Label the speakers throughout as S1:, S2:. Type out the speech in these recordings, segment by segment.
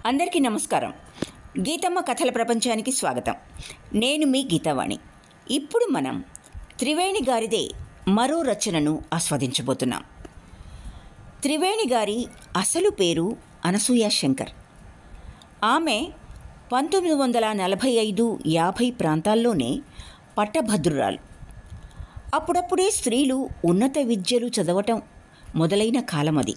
S1: అందరికీ నమస్కారం. గీతమ్మ కథల ప్రపంచానికి స్వాగతం. నేను మీ గీతావాణి. ఇప్పుడు మనం త్రివేణి గారిదే మరో రచనను ఆస్వాదించబోతున్నాం. త్రివేణి గారి అసలు పేరు అనసూయ శంకర్. ఆమె 1945-50 ప్రాంతాల్లోనే పట్టభద్రురాలు. అప్పుడప్పుడే స్త్రీలు ఉన్నత విద్యలు చదవటం మొదలైన కాలం అది.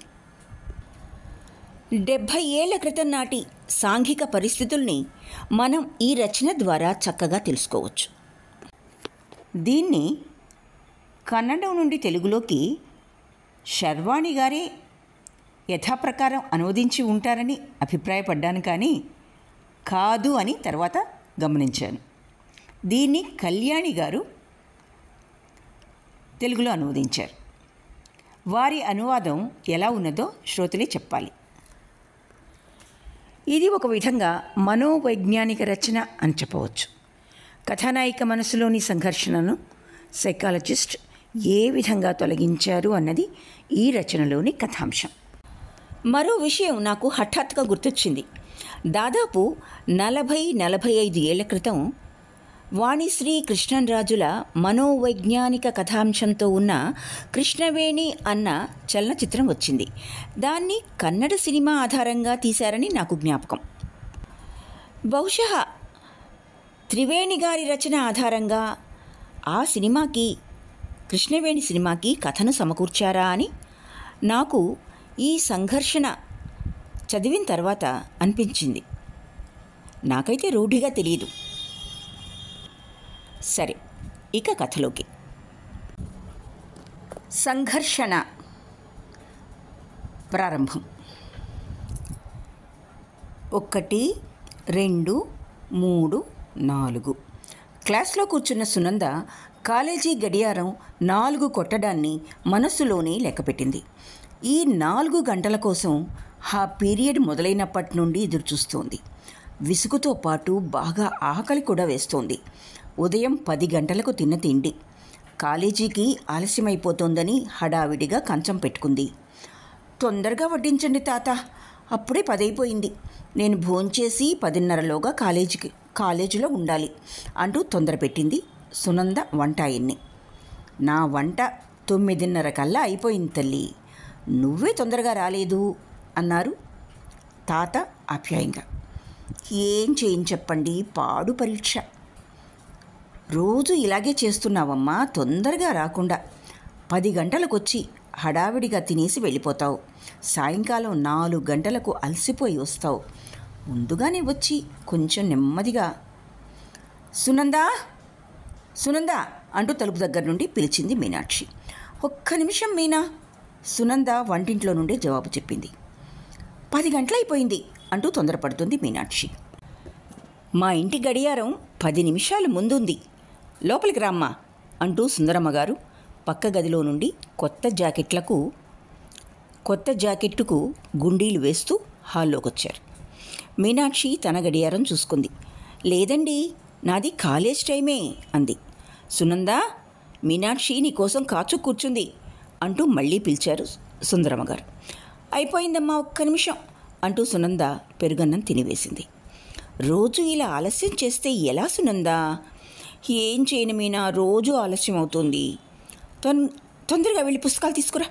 S1: 70 ఏళ్ల క్రితం నాటి సాంఘిక పరిస్థితుల్ని మనం ఈ రచన ద్వారా చక్కగా తెలుసుకోవచ్చు. దీన్ని కన్నడం నుండి తెలుగులోకి శర్వాణి గారే యథాప్రకారం అనువదించి ఉంటారని అభిప్రాయపడ్డాను, కానీ కాదు అని తర్వాత గమనించాను. దీన్ని కళ్యాణి గారు తెలుగులో అనువదించారు. వారి అనువాదం ఎలా ఉన్నదో శ్రోతలే చెప్పాలి. ఇది ఒక విధంగా మనోవైజ్ఞానిక రచన అని చెప్పవచ్చు. కథానాయిక మనసులోని సంఘర్షణను సైకాలజిస్ట్ ఏ విధంగా తొలగించారు అన్నది ఈ రచనలోని కథాంశం. మరో విషయం నాకు హఠాత్తుగా గుర్తొచ్చింది. దాదాపు 40-45 ఏళ్ల క్రితం వాణిశ్రీ కృష్ణరాజుల మనోవైజ్ఞానిక కథాంశంతో ఉన్న కృష్ణవేణి అన్న చలనచిత్రం వచ్చింది. దాన్ని కన్నడ సినిమా ఆధారంగా తీశారని నాకు జ్ఞాపకం. బహుశా త్రివేణి గారి రచన ఆధారంగా ఆ సినిమాకి, కృష్ణవేణి సినిమాకి కథను సమకూర్చారా అని నాకు ఈ సంఘర్షణ చదివిన తర్వాత అనిపించింది. నాకైతే రూఢిగా తెలియదు. సరే, ఇక కథలోకి. సంఘర్షణ ప్రారంభం. 1, 2, 3, 4 క్లాస్లో కూర్చున్న సునంద కాలేజీ గడియారం 4 కొట్టడాన్ని మనస్సులోనే లెక్కపెట్టింది. ఈ 4 గంటల కోసం ఆ పీరియడ్ మొదలైనప్పటి నుండి ఎదురుచూస్తోంది. విసుగుతో పాటు బాగా ఆకలి కూడా వేస్తోంది. ఉదయం 10 గంటలకు తిన్న తిండి. కాలేజీకి ఆలస్యమైపోతోందని హడావిడిగా కంచం పెట్టుకుంది. తొందరగా వడ్డించండి తాత, అప్పుడే 10 అయిపోయింది. నేను భోంచేసి 10:30లోగా కాలేజీలో ఉండాలి అంటూ తొందర పెట్టింది సునంద వంట ఆయన్ని. నా వంట 9:30 కల్లా అయిపోయింది తల్లి, నువ్వే తొందరగా రాలేదు అన్నారు తాత ఆప్యాయంగా. ఏం చెప్పండి, పాడు పరీక్ష. రోజు ఇలాగే చేస్తున్నావమ్మా, తొందరగా రాకుండా 10 గంటలకు వచ్చి హడావిడిగా తినేసి వెళ్ళిపోతావు. సాయంకాలం 4 గంటలకు అలసిపోయి వస్తావు. ముందుగానే వచ్చి కొంచెం నెమ్మదిగా. సునందా సునందా అంటూ తలుపు దగ్గర నుండి పిలిచింది మీనాక్షి. 1 నిమిషం మీనా, సునంద వంటింట్లో నుండి జవాబు చెప్పింది. 10 గంటలైపోయింది అంటూ తొందరపడుతుంది మీనాక్షి. మా ఇంటి గడియారం 10 నిమిషాలు ముందుంది, లోపలికి రామ్మా అంటూ సుందరమ్మ గారు పక్క గదిలో నుండి కొత్త జాకెట్టుకు గుండీలు వేస్తూ హాల్లోకి వచ్చారు. మీనాక్షి తన గడియారం చూసుకుంది. లేదండి, నాది కాలేజ్ టైమే అంది. సునందా, మీనాక్షి నీకోసం కాచు కూర్చుంది అంటూ మళ్ళీ పిలిచారు సుందరమ్మ గారు. అయిపోయిందమ్మా, 1 నిమిషం అంటూ సునంద పెరుగన్నం తినివేసింది. రోజు ఇలా ఆలస్యం చేస్తే ఎలా సునందా? ఏం చేయను మీనా, రోజు ఆలస్యం అవుతుంది. తొందరగా వెళ్ళి పుస్తకాలు తీసుకురా,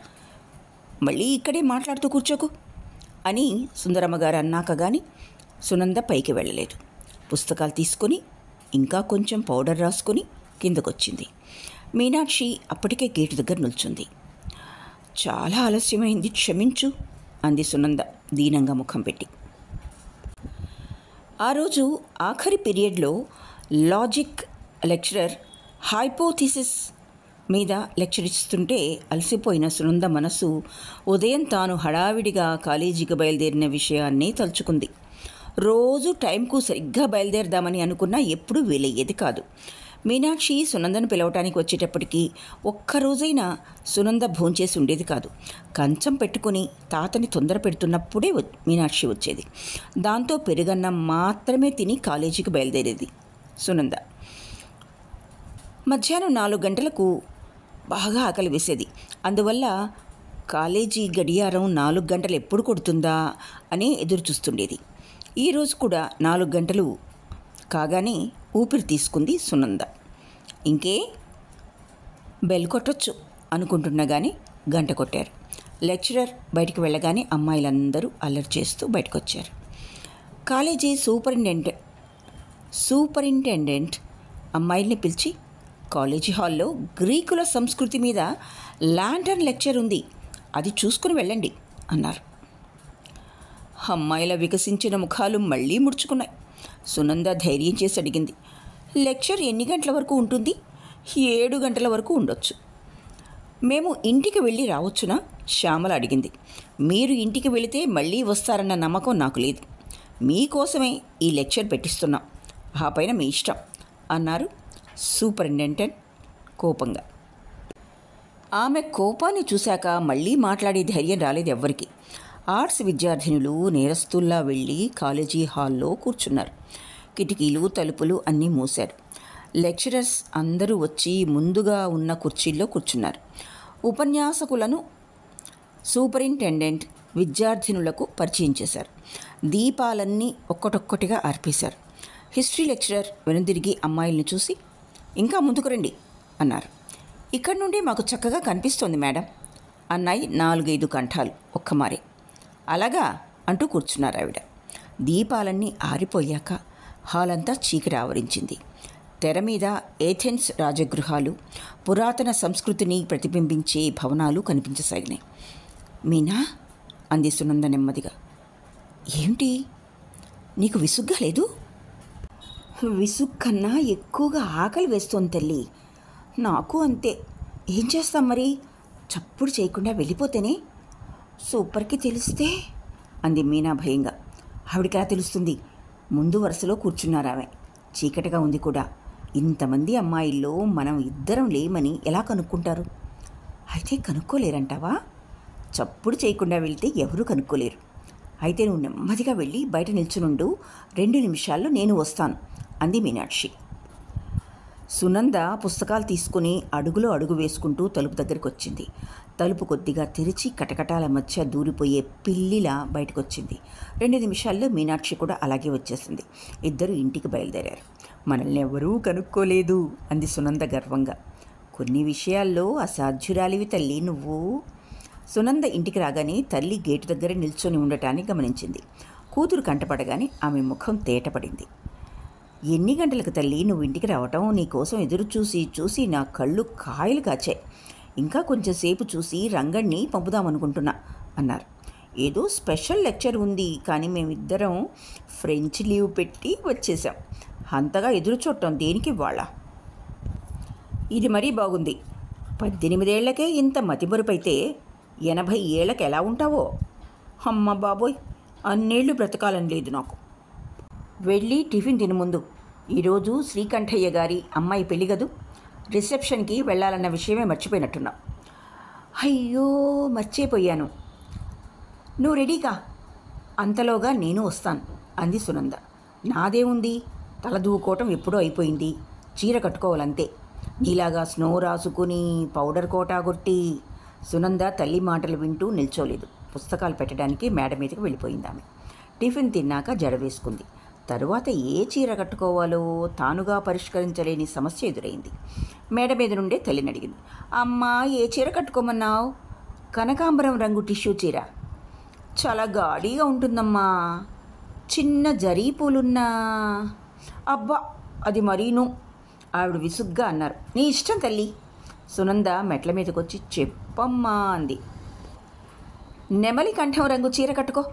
S1: మళ్ళీ ఇక్కడే మాట్లాడుతూ కూర్చోకు అని సుందరమ్మ గారు అన్నాక కానీ సునంద పైకి వెళ్ళలేదు. పుస్తకాలు తీసుకొని ఇంకా కొంచెం పౌడర్ రాసుకొని కిందకొచ్చింది. మీనాక్షి అప్పటికే గేటు దగ్గర నిల్చుంది. చాలా ఆలస్యమైంది, క్షమించు అంది సునంద దీనంగా ముఖం పెట్టి. ఆ రోజు ఆఖరి పీరియడ్లో లాజిక్ లెక్చరర్ హైపోథిసిస్ మీద లెక్చర్ ఇస్తుంటే అలసిపోయిన సునంద మనసు ఉదయం తాను హడావిడిగా కాలేజీకి బయలుదేరిన విషయాన్నే తలుచుకుంది. రోజు టైంకు సరిగ్గా బయలుదేరదామని అనుకున్నా ఎప్పుడూ వీలయ్యేది కాదు. మీనాక్షి సునందను పిలవటానికి వచ్చేటప్పటికీ ఒక్కరోజైనా సునంద భోంచేసి ఉండేది కాదు. కంచం పెట్టుకుని తాతని తొందర పెడుతున్నప్పుడే మీనాక్షి వచ్చేది. దాంతో పెరుగన్నం మాత్రమే తిని కాలేజీకి బయలుదేరేది సునంద. మధ్యాహ్నం 4 గంటలకు బాగా ఆకలి వేసేది. అందువల్ల కాలేజీ గడియారం 4 గంటలు ఎప్పుడు కొడుతుందా అని ఎదురు చూస్తుండేది. ఈరోజు కూడా 4 గంటలు కాగానే ఊపిరి తీసుకుంది సునంద. ఇంకే బెల్ కొట్టొచ్చు అనుకుంటున్నా కానీ గంట కొట్టారు. లెక్చరర్ బయటికి వెళ్ళగానే అమ్మాయిలందరూ అల్లరి చేస్తూ బయటకు వచ్చారు. కాలేజీ సూపరింటెండెంట్ అమ్మాయిల్ని పిలిచి, కాలేజీ హాల్లో గ్రీకుల సంస్కృతి మీద లాంటర్న్ లెక్చర్ ఉంది, అది చూసుకుని వెళ్ళండి అన్నారు. అమ్మాయిల వికసించిన ముఖాలు మళ్ళీ ముడుచుకున్నాయి. సునంద ధైర్యం చేసి అడిగింది, లెక్చర్ ఎన్ని గంటల వరకు ఉంటుంది? 7 గంటల వరకు ఉండొచ్చు. మేము ఇంటికి వెళ్ళి రావచ్చునా? శ్యామల అడిగింది. మీరు ఇంటికి వెళితే మళ్ళీ వస్తారన్న నమ్మకం నాకు లేదు. మీకోసమే ఈ లెక్చర్ పెట్టిస్తున్నాం, ఆ పైన మీ ఇష్టం అన్నారు సూపరింటెండెంట్ కోపంగా. ఆమె కోపాన్ని చూశాక మళ్ళీ మాట్లాడే ధైర్యం రాలేదు ఎవ్వరికి. ఆర్ట్స్ విద్యార్థినులు నేరస్తుల్లా వెళ్ళి కాలేజీ హాల్లో కూర్చున్నారు. కిటికీలు తలుపులు అన్నీ మూశారు. లెక్చరర్స్ అందరూ వచ్చి ముందుగా ఉన్న కుర్చీల్లో కూర్చున్నారు. ఉపన్యాసకులను సూపరింటెండెంట్ విద్యార్థినులకు పరిచయం చేశారు. దీపాలన్నీ ఒక్కటొక్కటిగా ఆర్పేశారు. హిస్టరీ లెక్చరర్ వెనుదిరిగి అమ్మాయిల్ని చూసి, ఇంకా ముందుకు రండి అన్నారు. ఇక్కడి నుండి మాకు చక్కగా కనిపిస్తోంది మేడం అన్నాయి 4-5 కంఠాలు ఒక్కమారే. అలాగా అంటూ కూర్చున్నారు ఆవిడ. దీపాలన్నీ ఆరిపోయాక హాల్ అంతా చీకటి ఆవరించింది. తెర మీద ఏథెన్స్ రాజగృహాలు, పురాతన సంస్కృతిని ప్రతిబింబించే భవనాలు కనిపించసాగినాయి. మీనా అంది సునంద నెమ్మదిగా. ఏమిటి, నీకు విసుగ్గా లేదు? విసుగ్ కన్నా ఎక్కువగా ఆకలి వేస్తోంది తల్లి. నాకు అంతే. ఏం చేస్తాం మరి, చప్పుడు చేయకుండా వెళ్ళిపోతేనే. సూపర్కి తెలిస్తే అంది మీనా భయంగా. ఆవిడికి ఎలా తెలుస్తుంది? ముందు వరుసలో కూర్చున్నారు ఆమె. చీకటిగా ఉంది కూడా. ఇంతమంది అమ్మాయిల్లో మనం ఇద్దరం లేమని ఎలా కనుక్కుంటారు? అయితే కనుక్కోలేరంటావా? చప్పుడు చేయకుండా వెళ్తే ఎవరూ కనుక్కోలేరు. అయితే నువ్వు నెమ్మదిగా వెళ్ళి బయట నిల్చునుండు, 2 నిమిషాల్లో నేను వస్తాను అంది మీనాక్షి. సునంద పుస్తకాలు తీసుకుని అడుగులో అడుగు వేసుకుంటూ తలుపు దగ్గరికి వచ్చింది. తలుపు కొద్దిగా తెరిచి కటకటాల మధ్య దూరిపోయే పిల్లిలా బయటకు వచ్చింది. 2 నిమిషాల్లో మీనాక్షి కూడా అలాగే వచ్చేసింది. ఇద్దరు ఇంటికి బయలుదేరారు. మనల్ని ఎవరూ కనుక్కోలేదు అంది సునంద గర్వంగా. కొన్ని విషయాల్లో అసాధ్యురాలివి తల్లి నువ్వు. సునంద ఇంటికి రాగానే తల్లి గేటు దగ్గర నిల్చొని ఉండటాన్ని గమనించింది. కూతురు కంటపడగానే ఆమె ముఖం తేటపడింది. ఎన్ని గంటలకు తల్లి నువ్వు ఇంటికి రావటం? నీకోసం ఎదురు చూసి చూసి నా కళ్ళు కాయలు కాచాయి. ఇంకా కొంచెంసేపు చూసి రంగణ్ణి పంపుదామనుకుంటున్నా అన్నారు. ఏదో స్పెషల్ లెక్చర్ ఉంది, కానీ మేమిద్దరం ఫ్రెంచ్ లీవ్ పెట్టి వచ్చేసాం. అంతగా ఎదురు చూడటం దేనికి వాళ్ళ? ఇది మరీ బాగుంది. 18 ఏళ్లకే ఇంత మతిమరుపైతే 80 ఏళ్ళకి ఎలా ఉంటావో? అమ్మ బాబోయ్, అన్నేళ్ళు బ్రతకాలని లేదు నాకు. వెళ్ళి టిఫిన్ తిని ముందు. ఈరోజు శ్రీకంఠయ్య గారి అమ్మాయి పెళ్లి గదు, రిసెప్షన్కి వెళ్ళాలన్న విషయమే మర్చిపోయినట్టున్నా. అయ్యో మర్చిపోయాను. నువ్వు రెడీకా? అంతలోగా నేను వస్తాను అంది సునంద. నాదేముంది, తల దూకోవటం ఎప్పుడూ అయిపోయింది. చీర కట్టుకోవాలంతే. నీలాగా స్నో రాసుకుని పౌడర్ కోటా కొట్టి. సునంద తల్లి మాటలు వింటూ నిల్చోలేదు. పుస్తకాలు పెట్టడానికి మేడ మీదకి వెళ్ళిపోయింది ఆమె. టిఫిన్ తిన్నాక జడ వేసుకుంది. తరువాత ఏ చీర కట్టుకోవాలో తానుగా పరిష్కరించలేని సమస్య ఎదురైంది. మేడ మీద నుండే తల్లిని అడిగింది. అమ్మా, ఏ చీర కట్టుకోమన్నావు? కనకాంబరం రంగు టిష్యూ చీర. చాలా గాడిగా ఉంటుందమ్మా. చిన్న జరీ పూలున్నా. అబ్బా, అది మరీను ఆవిడ విసుగ్గా అన్నారు. నీ ఇష్టం తల్లి. సునంద మెట్ల మీదకి వచ్చి చెప్పమ్మా అంది. నెమలి కంఠం రంగు చీర కట్టుకో,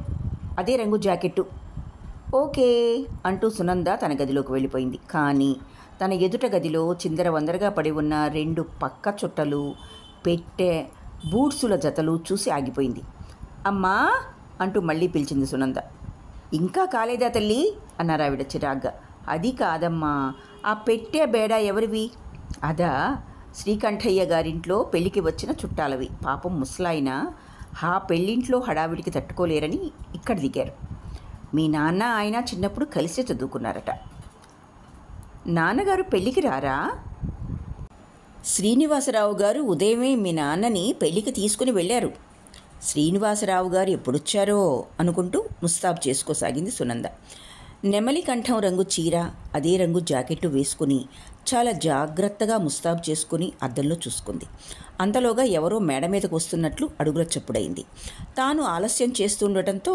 S1: అదే రంగు జాకెట్టు. ఓకే అంటూ సునంద తన గదిలోకి వెళ్ళిపోయింది. కానీ తన ఎదుట గదిలో చిందరవందరగా పడి ఉన్న 2 పక్క చుట్టలు, పెట్టె, బూట్సుల జతలు చూసి ఆగిపోయింది. అమ్మా అంటూ మళ్ళీ పిలిచింది సునంద. ఇంకా కాలేదా తల్లి అన్నారు ఆవిడ చిరాగ్గా. అది కాదమ్మా, ఆ పెట్టె బేడ ఎవరివి? అదా, శ్రీకంఠయ్య గారింట్లో పెళ్ళికి వచ్చిన చుట్టాలవి. పాపం ముసలాయన ఆ పెళ్ళింట్లో హడావిడికి తట్టుకోలేరని ఇక్కడ దిగారు. మీ నాన్న ఆయన చిన్నప్పుడు కలిసి చదువుకున్నారట. నాన్నగారు పెళ్ళికి రారా? శ్రీనివాసరావు గారు ఉదయమే మీ నాన్నని పెళ్ళికి తీసుకుని వెళ్ళారు. శ్రీనివాసరావు గారు ఎప్పుడొచ్చారో అనుకుంటూ ముస్తాబు చేసుకోసాగింది సునంద. నెమలి కంఠం రంగు చీర, అదే రంగు జాకెట్టు వేసుకుని చాలా జాగ్రత్తగా ముస్తాబు చేసుకుని అద్దంలో చూసుకుంది. అంతలోగా ఎవరో మేడ మీదకు వస్తున్నట్లు అడుగుల చప్పుడైంది. తాను ఆలస్యం చేస్తుండటంతో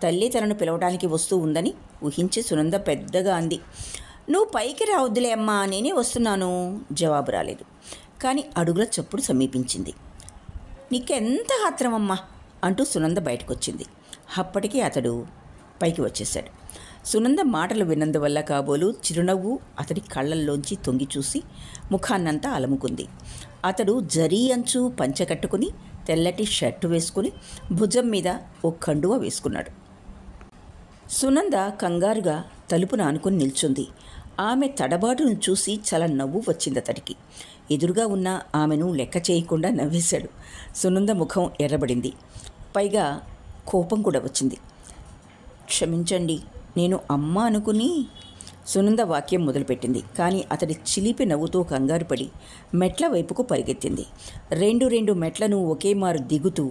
S1: తల్లి తనను పిలవడానికి వస్తూ ఉందని ఊహించి సునంద పెద్దగా అంది. నువ్వు పైకి రావద్దులే అమ్మా, నేనే వస్తున్నాను. జవాబు రాలేదు. కానీ అడుగుల చప్పుడు సమీపించింది. నీకెంత ఆత్రమమ్మా అంటూ సునంద బయటకొచ్చింది. అప్పటికీ అతడు పైకి వచ్చేశాడు. సునంద మాటలు విన్నందువల్ల కాబోలు చిరునవ్వు అతడి కళ్ళల్లోంచి తొంగి చూసి ముఖాన్నంతా అలముకుంది. అతడు జరీ అంచు పంచె కట్టుకుని తెల్లటి షర్టు వేసుకుని భుజం మీద ఓ కండువా వేసుకున్నాడు. సునంద కంగారుగా తలుపును ఆనుకుని నిల్చుంది. ఆమె తడబాటును చూసి చాలా నవ్వు వచ్చింది అతడికి. ఎదురుగా ఉన్న ఆమెను లెక్క చేయకుండా నవ్వేశాడు. సునంద ముఖం ఎర్రబడింది. పైగా కోపం కూడా వచ్చింది. క్షమించండి, నేను అమ్మ అనుకుని సునంద వాక్యం మొదలుపెట్టింది. కానీ అతడి చిలిపి నవ్వుతో కంగారు పడి మెట్ల వైపుకు పరిగెత్తింది. రెండు మెట్లను ఒకేమారు దిగుతూ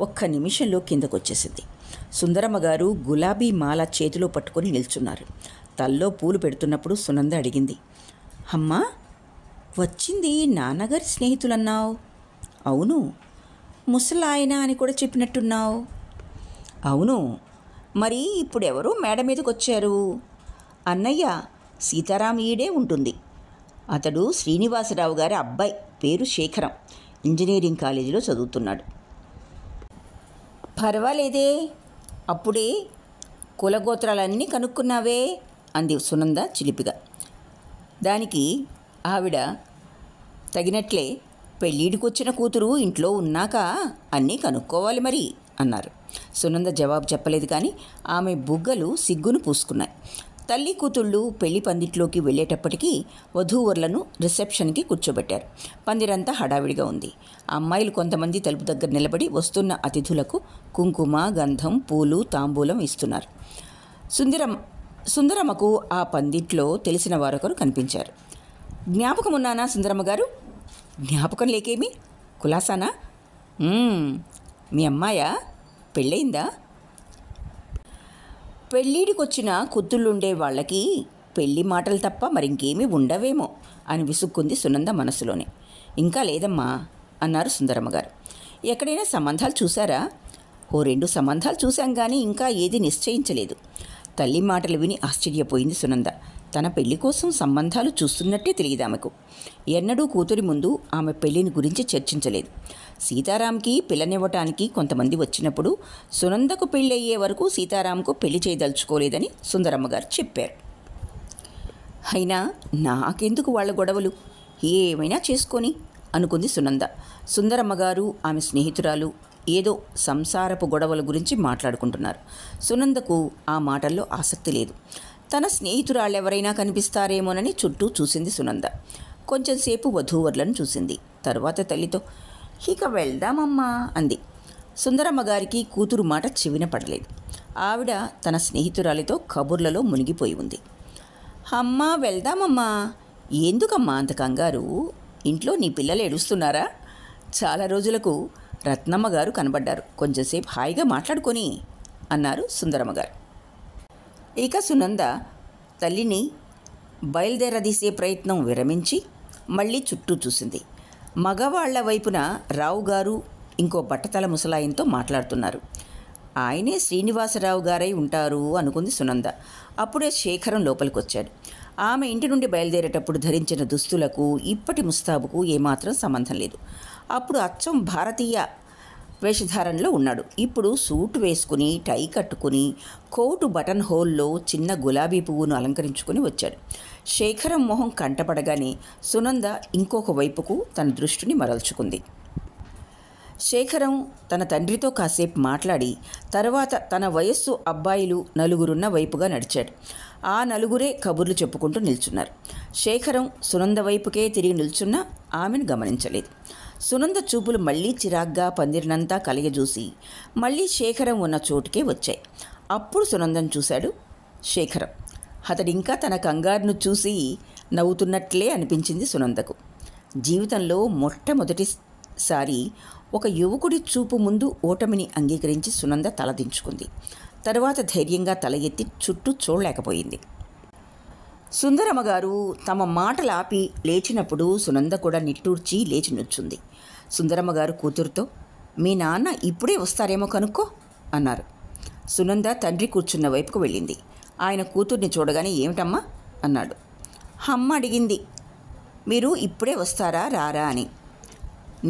S1: ఒక్క నిమిషంలో కిందకొచ్చేసింది. సుందరమ్మ గారు గులాబీ మాల చేతిలో పట్టుకొని నిల్చున్నారు. తల్లో పూలు పెడుతున్నప్పుడు సునంద అడిగింది, అమ్మా, వచ్చింది నాన్నగారి స్నేహితులన్నావు? అవును. ముసలాయన అని కూడా చెప్పినట్టున్నావు? అవును. మరి ఇప్పుడు ఎవరో మేడ మీదకి వచ్చారు? అన్నయ్య సీతారాం ఈడే ఉంటుంది. అతడు శ్రీనివాసరావు గారి అబ్బాయి, పేరు శేఖరం, ఇంజనీరింగ్ కాలేజీలో చదువుతున్నాడు. పర్వాలేదే, అప్పుడే కులగోత్రాలన్నీ కనుక్కున్నావే అంది సునంద చిలిపిగా. దానికి ఆవిడ తగినట్లే, పెళ్ళిడికొచ్చిన కూతురు ఇంట్లో ఉన్నాక అన్నీ కనుక్కోవాలి మరి అన్నారు. సునంద జవాబు చెప్పలేదు. కానీ ఆమె బుగ్గలు సిగ్గును పూసుకున్నాయి. తల్లి కూతుళ్ళు పెళ్లి పందిట్లోకి వెళ్ళేటప్పటికీ వధూవరులను రిసెప్షన్కి కూర్చోబెట్టారు. పందిరంతా హడావిడిగా ఉంది. అమ్మాయిలు కొంతమంది తలుపు దగ్గర నిలబడి వస్తున్న అతిథులకు కుంకుమ, గంధం, పూలు, తాంబూలం ఇస్తున్నారు. సుందరమ్మకు ఆ పందిట్లో తెలిసిన వారొకరు కనిపించారు. జ్ఞాపకం ఉన్నానా సుందరమ్మ గారు? జ్ఞాపకం లేకేమి, కులాసానా? మీ అమ్మాయా? పెళ్ళయిందా? పెళ్ళిడికొచ్చిన కుత్తుళ్ళుండే వాళ్ళకి పెళ్లి మాటలు తప్ప మరింకేమీ ఉండవేమో అని విసుక్కుంది సునంద మనసులోనే. ఇంకా లేదమ్మా అన్నారు సుందరమ్మ గారు. ఎక్కడైనా సంబంధాలు చూసారా? ఓ 2 సంబంధాలు చూశాం కానీ ఇంకా ఏది నిశ్చయించలేదు. తల్లి మాటలు విని ఆశ్చర్యపోయింది సునంద. తన పెళ్లి కోసం సంబంధాలు చూస్తున్నట్టే తెలియదు ఆమెకు. ఎన్నడూ కూతురి ముందు ఆమె పెళ్లిని గురించి చర్చించలేదు. సీతారాంకి పిల్లనివ్వటానికి కొంతమంది వచ్చినప్పుడు సునందకు పెళ్ళి అయ్యే వరకు సీతారాంకు పెళ్లి చేయదలుచుకోలేదని సుందరమ్మగారు చెప్పారు. అయినా నాకెందుకు వాళ్ళ గొడవలు, ఏమైనా చేసుకొని అనుకుంది సునంద. సుందరమ్మగారు ఆమె స్నేహితురాలు ఏదో సంసారపు గొడవల గురించి మాట్లాడుకుంటున్నారు. సునందకు ఆ మాటల్లో ఆసక్తి లేదు. తన స్నేహితురాళ్ళెవరైనా కనిపిస్తారేమోనని చుట్టూ చూసింది సునంద. కొంచెంసేపు వధూవరులను చూసింది. తరువాత తల్లితో, ఇక వెళ్దామమ్మా అంది. సుందరమ్మ గారికి కూతురు మాట చెవిన పడలేదు. ఆవిడ తన స్నేహితురాలితో కబుర్లలో మునిగిపోయి ఉంది. అమ్మా, వెళ్దామమ్మా. ఎందుకమ్మా అంత కంగారు? ఇంట్లో నీ పిల్లలు ఏడుస్తున్నారా? చాలా రోజులకు రత్నమ్మ గారు కనబడ్డారు. కొంచెంసేపు హాయిగా మాట్లాడుకొని అన్నారు సుందరమ్మ గారు. ఇక సునంద తల్లిని బయలుదేరదీసే ప్రయత్నం విరమించి మళ్ళీ చుట్టూ చూసింది. మగవాళ్ల వైపున రావు గారు ఇంకో బట్టతల ముసలాయంతో మాట్లాడుతున్నారు. ఆయనే శ్రీనివాసరావు గారై ఉంటారు అనుకుంది సునంద. అప్పుడే శేఖరం లోపలికి వచ్చాడు. ఆమె ఇంటి నుండి బయలుదేరేటప్పుడు ధరించిన దుస్తులకు ఇప్పటి ముస్తాబుకు ఏమాత్రం సంబంధం లేదు. అప్పుడు అచ్చం భారతీయ వేషధారణలో ఉన్నాడు. ఇప్పుడు సూటు వేసుకుని, టై కట్టుకుని, కోటు బటన్ హోల్లో చిన్న గులాబీ పువ్వును అలంకరించుకుని వచ్చాడు. శేఖరం మొహం కంటపడగానే సునంద ఇంకొక వైపుకు తన దృష్టిని మరల్చుకుంది. శేఖరం తన తండ్రితో కాసేపు మాట్లాడి తర్వాత తన వయస్సు అబ్బాయిలు నలుగురున్న వైపుగా నడిచాడు. ఆ నలుగురే కబుర్లు చెప్పుకుంటూ నిల్చున్నారు. శేఖరం సునంద వైపుకే తిరిగి నిల్చున్నా ఆమెను గమనించలేదు. సునంద చూపులు మళ్ళీ చిరాగ్గా పందిరినంతా కలిగజూసి మళ్ళీ శేఖరం ఉన్న చోటుకే వచ్చాయి. అప్పుడు సునందను చూశాడు శేఖరం. అతడింకా తన కంగారును చూసి నవ్వుతున్నట్లే అనిపించింది సునందకు. జీవితంలో మొట్టమొదటిసారి ఒక యువకుడి చూపు ముందు ఓటమిని అంగీకరించి సునంద తలదించుకుంది. తరువాత ధైర్యంగా తల ఎత్తి చుట్టూ చూడలేకపోయింది. సుందరమ్మ గారు తమ మాటలాపి లేచినప్పుడు సునంద కూడా నిట్టూర్చి లేచి నుంచుంది. సుందరమ్మ గారు కూతురుతో, మీ నాన్న ఇప్పుడే వస్తారేమో కనుక్కో అన్నారు. సునంద తండ్రి కూర్చున్న వైపుకు వెళ్ళింది. ఆయన కూతుర్ని చూడగానే ఏమిటమ్మా అన్నాడు. అమ్మ అడిగింది, మీరు ఇప్పుడే వస్తారా రారా అని.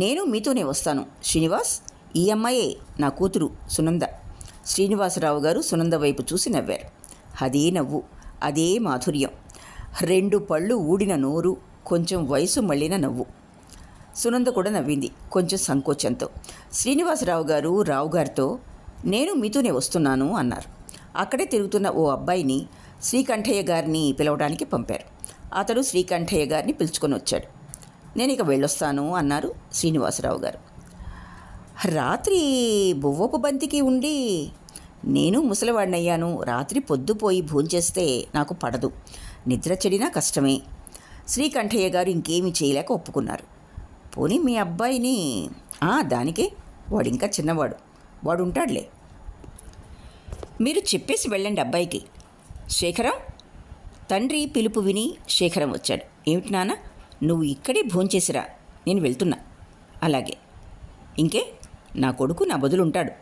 S1: నేను మీతోనే వస్తాను శ్రీనివాస్, ఈ అమ్మాయే నా కూతురు సునంద. శ్రీనివాసరావు గారు సునంద వైపు చూసి నవ్వారు. అదే నవ్వు, అదే మాధుర్యం, 2 పళ్ళు ఊడిన నోరు, కొంచెం వయసు మళ్ళిన నవ్వు. సునంద కూడా నవ్వింది, కొంచెం సంకోచంతో. శ్రీనివాసరావు గారు రావుగారితో, నేను మీతోనే వస్తున్నాను అన్నారు. అక్కడే తిరుగుతున్న ఓ అబ్బాయిని శ్రీకంఠయ్య గారిని పిలవడానికి పంపారు. అతడు శ్రీకంఠయ్య గారిని పిలుచుకొని వచ్చాడు. నేను ఇక వెళ్ళొస్తాను అన్నారు శ్రీనివాసరావు గారు. రాత్రి బువ్వపు బంతికి ఉండి నేను ముసలివాడినయ్యాను. రాత్రి పొద్దుపోయి భోంచేస్తే నాకు పడదు, నిద్ర చెడినా కష్టమే. శ్రీకంఠయ్య గారు ఇంకేమీ చేయలేక ఒప్పుకున్నారు. పోనీ మీ అబ్బాయిని, దానికే, వాడు ఇంకా చిన్నవాడు, వాడు ఉంటాడులే. మీరు చెప్పేసి వెళ్ళండి అబ్బాయికి. శేఖరం, తండ్రి పిలుపు విని శేఖరం వచ్చాడు. ఏమిటి నాన్న, నువ్వు ఇక్కడే భోంచేసిరా, నేను వెళ్తున్నా. అలాగే, ఇంకే నా కొడుకు నా బదులుంటాడు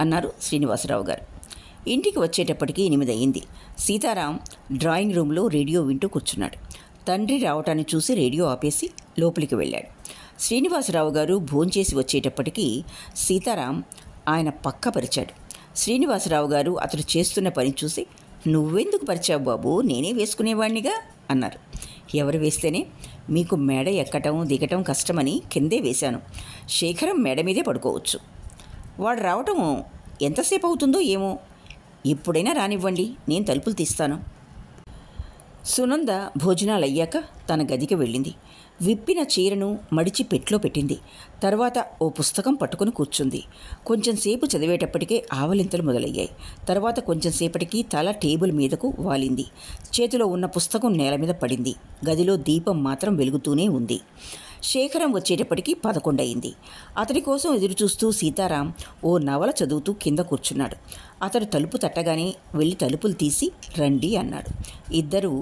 S1: అన్నారు శ్రీనివాసరావు గారు. ఇంటికి వచ్చేటప్పటికి 8 అయింది. సీతారాం డ్రాయింగ్ రూమ్లో రేడియో వింటూ కూర్చున్నాడు. తండ్రి రావటాన్ని చూసి రేడియో ఆపేసి లోపలికి వెళ్ళాడు. శ్రీనివాసరావు గారు భోంచేసి వచ్చేటప్పటికి సీతారాం ఆయన పక్క పరిచాడు. శ్రీనివాసరావు గారు అతడు చేస్తున్న పని చూసి, నువ్వెందుకు పరిచావు బాబు, నేనే వేసుకునేవాడినిగా అన్నారు. ఎవరు వేస్తేనే, మీకు మేడ ఎక్కటం దిగటం కష్టమని కిందే వేశాను. శేఖరం మేడ మీదే పడుకోవచ్చు. వాడు రావటం ఎంతసేపు అవుతుందో ఏమో, ఎప్పుడైనా రానివ్వండి, నేను తలుపులు తీస్తాను. సునంద భోజనాలు అయ్యాక తన గదికి వెళ్ళింది. విప్పిన చీరను మడిచి పెట్లో పెట్టింది. తర్వాత ఓ పుస్తకం పట్టుకుని కూర్చుంది. కొంచెంసేపు చదివేటప్పటికే ఆవలింతలు మొదలయ్యాయి. తర్వాత కొంచెంసేపటికి తల టేబుల్ మీదకు వాలింది. చేతిలో ఉన్న పుస్తకం నేల మీద పడింది. గదిలో దీపం మాత్రం వెలుగుతూనే ఉంది. శేఖరం వచ్చేటప్పటికి 11 అయింది. అతడి కోసం ఎదురుచూస్తూ సీతారాం ఓ నవల చదువుతూ కింద కూర్చున్నాడు. అతడు తలుపు తట్టగానే వెళ్ళి తలుపులు తీసి రండి అన్నాడు. ఇద్దరూ